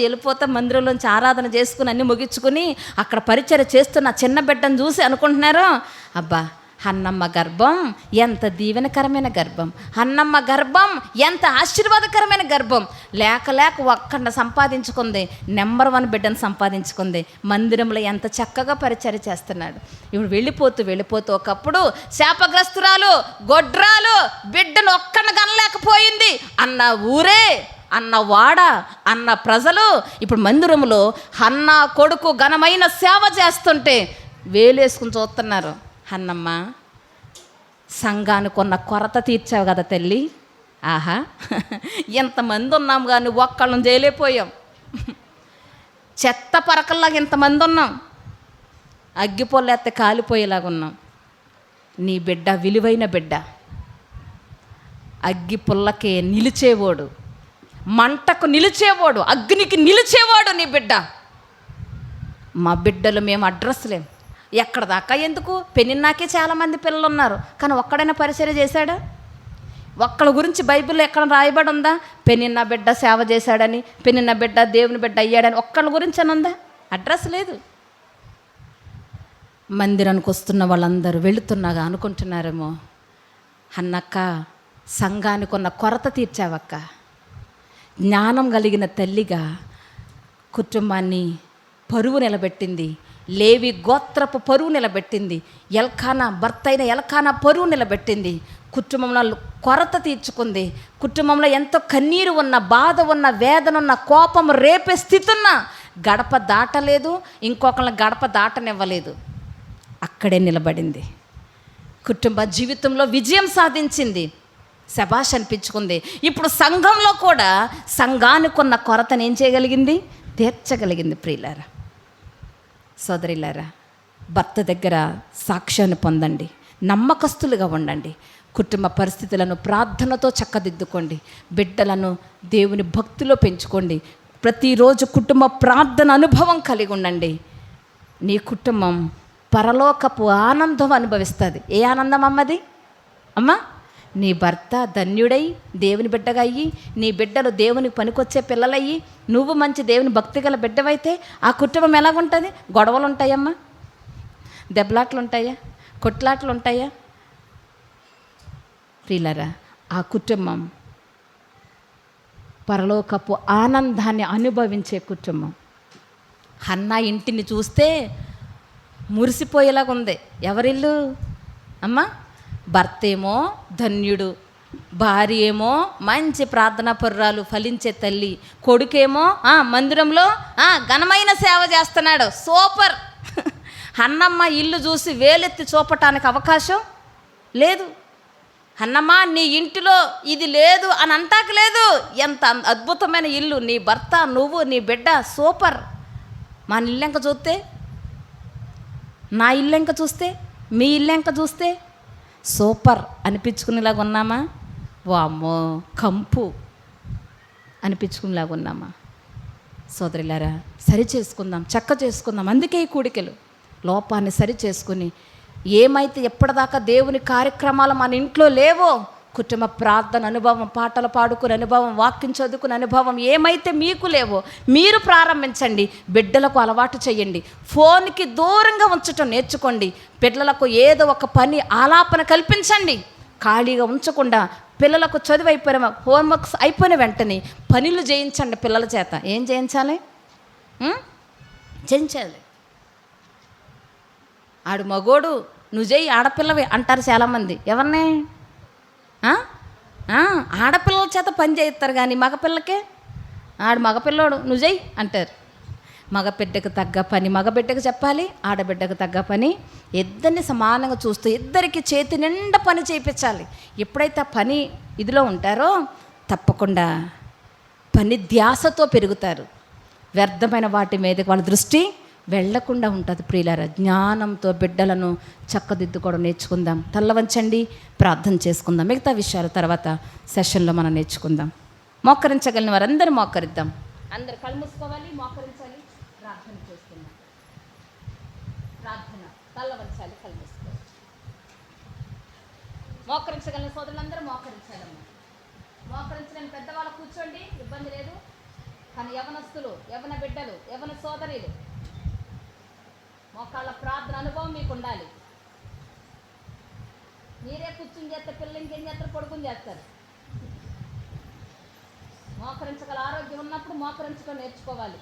వెళ్ళిపోతా మందిరంలోంచి ఆరాధన చేసుకుని అన్నీ ముగించుకుని అక్కడ పరిచర్య చేస్తున్న చిన్న బిడ్డను చూసి అనుకుంటున్నారు, అబ్బా హన్నమ్మ గర్భం ఎంత దీవెనకరమైన గర్భం, హన్నమ్మ గర్భం ఎంత ఆశీర్వాదకరమైన గర్భం. లేక లేక ఒక్కడిని సంపాదించుకుంది, నెంబర్ 1 బిడ్డను సంపాదించుకుంది. మందిరంలో ఎంత చక్కగా పరిచర్య చేస్తున్నాడు. ఇప్పుడు వెళ్ళిపోతూ ఒకప్పుడు శాపగ్రస్తురాలు, గొడ్రాలు, బిడ్డను ఒక్కడిని కనలేకపోయింది అన్న ఊరే, అన్న వాడ, అన్న ప్రజలు ఇప్పుడు మందిరంలో హన్న కొడుకు ఘనమైన సేవ చేస్తుంటే వేలేసుకుని చూస్తున్నారు. హన్నమ్మ, సంఘానికి ఉన్న కొరత తీర్చావు కదా తల్లి. ఆహా, ఎంతమంది ఉన్నాం కానీ ఒక్కళ్ళని చేయలేకపోయాం. చెత్త పరకల్లాగా ఇంతమంది ఉన్నాం, అగ్గిపొల్లెత్తే కాలిపోయేలాగా ఉన్నాం. నీ బిడ్డ విలువైన బిడ్డ, అగ్గి పుల్లకే నిలిచేవాడు, మంటకు నిలిచేవాడు, అగ్నికి నిలిచేవాడు నీ బిడ్డ. మా బిడ్డలు మేము అడ్రస్ లేం. ఎక్కడ దాకా ఎందుకు? పెనిన్నాకే చాలామంది పిల్లలు ఉన్నారు, కానీ ఒక్కడైనా పరిచర్య చేశాడా? ఒక్కళ్ళ గురించి బైబిల్లో ఎక్కడ రాయబడి ఉందా? పెనిన్న బిడ్డ సేవ చేశాడని, పెనిన్న బిడ్డ దేవుని బిడ్డ అయ్యాడని ఒక్కళ్ళ గురించి అని ఉందా? అడ్రస్ లేదు. మందిరానికి వస్తున్న వాళ్ళందరూ వెళుతున్నాగా అనుకుంటున్నారేమో, అన్నక్క సంఘానికి ఉన్న కొరత తీర్చావక్క. జ్ఞానం కలిగిన తల్లిగా కుటుంబాన్ని పరువు నిలబెట్టింది, లేవి గోత్రపు పరువు నిలబెట్టింది, ఎల్కానా భర్త అయిన ఎల్కానా పరువు నిలబెట్టింది, కుటుంబంలో కొరత తీర్చుకుంది. కుటుంబంలో ఎంతో కన్నీరు ఉన్న, బాధ ఉన్న, వేదన ఉన్న, కోపం రేపే స్థితి ఉన్న గడప దాటలేదు, ఇంకొకళ్ళని గడప దాటనివ్వలేదు, అక్కడే నిలబడింది. కుటుంబ జీవితంలో విజయం సాధించింది, శభాష్ అనిపించుకుంది. ఇప్పుడు సంఘంలో కూడా సంఘానికి ఉన్న కొరతను ఏం చేయగలిగింది? తీర్చగలిగింది. ప్రియులారా, సోదరిలారా, భర్త దగ్గర సాక్ష్యాన్ని పొందండి, నమ్మకస్తులుగా ఉండండి, కుటుంబ పరిస్థితులను ప్రార్థనతో చక్కదిద్దుకోండి, బిడ్డలను దేవుని భక్తిలో పెంచుకోండి, ప్రతిరోజు కుటుంబ ప్రార్థన అనుభవం కలిగి ఉండండి. నీ కుటుంబం పరలోకపు ఆనందం అనుభవిస్తుంది. ఏ ఆనందం అమ్మది? అమ్మా, నీ భర్త ధన్యుడై దేవుని బిడ్డగా అయ్యి, నీ బిడ్డలు దేవునికి పనికొచ్చే పిల్లలయ్యి, నువ్వు మంచి దేవుని భక్తి గల బిడ్డవైతే ఆ కుటుంబం ఎలాగుంటుంది? గొడవలు ఉంటాయమ్మా, దెబ్బలాట్లు ఉంటాయా, కొట్లాట్లు ఉంటాయా? ప్రియులారా, ఆ కుటుంబం పరలోకపు ఆనందాన్ని అనుభవించే కుటుంబం. హన్నా ఇంటిని చూస్తే మురిసిపోయేలాగా ఉంది. ఎవరిల్లు అమ్మా? భర్త ఏమో ధన్యుడు, భార్య ఏమో మంచి ప్రార్థనా పరురాలు, ఫలించే తల్లి, కొడుకేమో మందిరంలో ఘనమైన సేవ చేస్తున్నాడు, సూపర్. అన్నమ్మ ఇల్లు చూసి వేలెత్తి చూపటానికి అవకాశం లేదు. అన్నమ్మ నీ ఇంటిలో ఇది లేదు అని అంటాక లేదు. ఎంత అద్భుతమైన ఇల్లు, నీ భర్త, నువ్వు, నీ బిడ్డ, సూపర్. మా ఇల్లెంక చూస్తే, నా ఇల్లెంక చూస్తే, మీ ఇల్లెంక చూస్తే సూపర్ అనిపించుకునేలాగా ఉన్నామా? వామ్మో కంపు అనిపించుకునేలాగా ఉన్నామా? సోదరులారా, సరి చేసుకుందాం, చక్క చేసుకుందాం. అందుకే ఈ కూడికలు, లోపాన్ని సరి చేసుకుని, ఏమైతే ఎప్పటిదాకా దేవుని కార్యక్రమాలు మన ఇంట్లో లేవో, కుటుంబ ప్రార్థన అనుభవం, పాటలు పాడుకునే అనుభవం, వాక్యం చదువుకునే అనుభవం ఏమైతే మీకు లేవో మీరు ప్రారంభించండి. బిడ్డలకు అలవాటు చేయండి. ఫోన్కి దూరంగా ఉంచటం నేర్చుకోండి. పిల్లలకు ఏదో ఒక పని ఆలాపన కల్పించండి. ఖాళీగా ఉంచకుండా పిల్లలకు చదువు అయిపోయిన, హోంవర్క్స్ అయిపోయిన వెంటనే పనులు చేయించండి పిల్లల చేత. ఏం చేయించాలి? చేయించాలి. ఆడు మగోడు, నువ్వు చేయి, ఆడపిల్లవి అంటారు చాలామంది. ఎవరిని? ఆడపిల్లల చేత పని చేయిస్తారు, కానీ మగపిల్లకే ఆడు మగపిల్లోడు నువ్వు చెయ్యి అంటారు. మగబిడ్డకు తగ్గ పని మగబిడ్డకు చెప్పాలి, ఆడబిడ్డకు తగ్గ పని ఇద్దరిని సమానంగా చూస్తూ ఇద్దరికి చేతి నిండా పని చేయించాలి. ఎప్పుడైతే ఆ పని ఇదిలో ఉంటారో తప్పకుండా పని ధ్యాసతో పెరుగుతారు. వ్యర్థమైన వాటి మీద వాళ్ళ దృష్టి వెళ్లకుండా ఉంటుంది. ప్రియులారా, జ్ఞానంతో బిడ్డలను చక్కదిద్దుకోవడం నేర్చుకుందాం. తల్ల వంచండి, ప్రార్థన చేసుకుందాం. మిగతా విషయాలు తర్వాత సెషన్లో మనం నేర్చుకుందాం. మోకరించగలిగిన వారందరూ మోకరిద్దాం. అందరు కళ్ళు మూసుకోవాలి, మోకరించాలి, ప్రార్థన చేసుకుందాం. ప్రార్థన, తల్ల వంచాలి, కళ్ళు మూసుకోవాలి. మోకరించగలిగిన సోదరులందరూ మోకరించాలమ్మా. మోకరించలేని పెద్దవాళ్ళు కూర్చోండి, ఇబ్బంది లేదు. కానీ యవనస్తులు, యవన బిడ్డలు, యవన సోదరులు, మోకాళ్ళ ప్రార్థన అనుభవం మీకు ఉండాలి. మీరే కూర్చుని చేస్తే పిల్లలు ఇంకేం చేస్తారు? పడుకుని చేస్తారు. మోకరించగల ఆరోగ్యం ఉన్నప్పుడు మోకరించడం నేర్చుకోవాలి.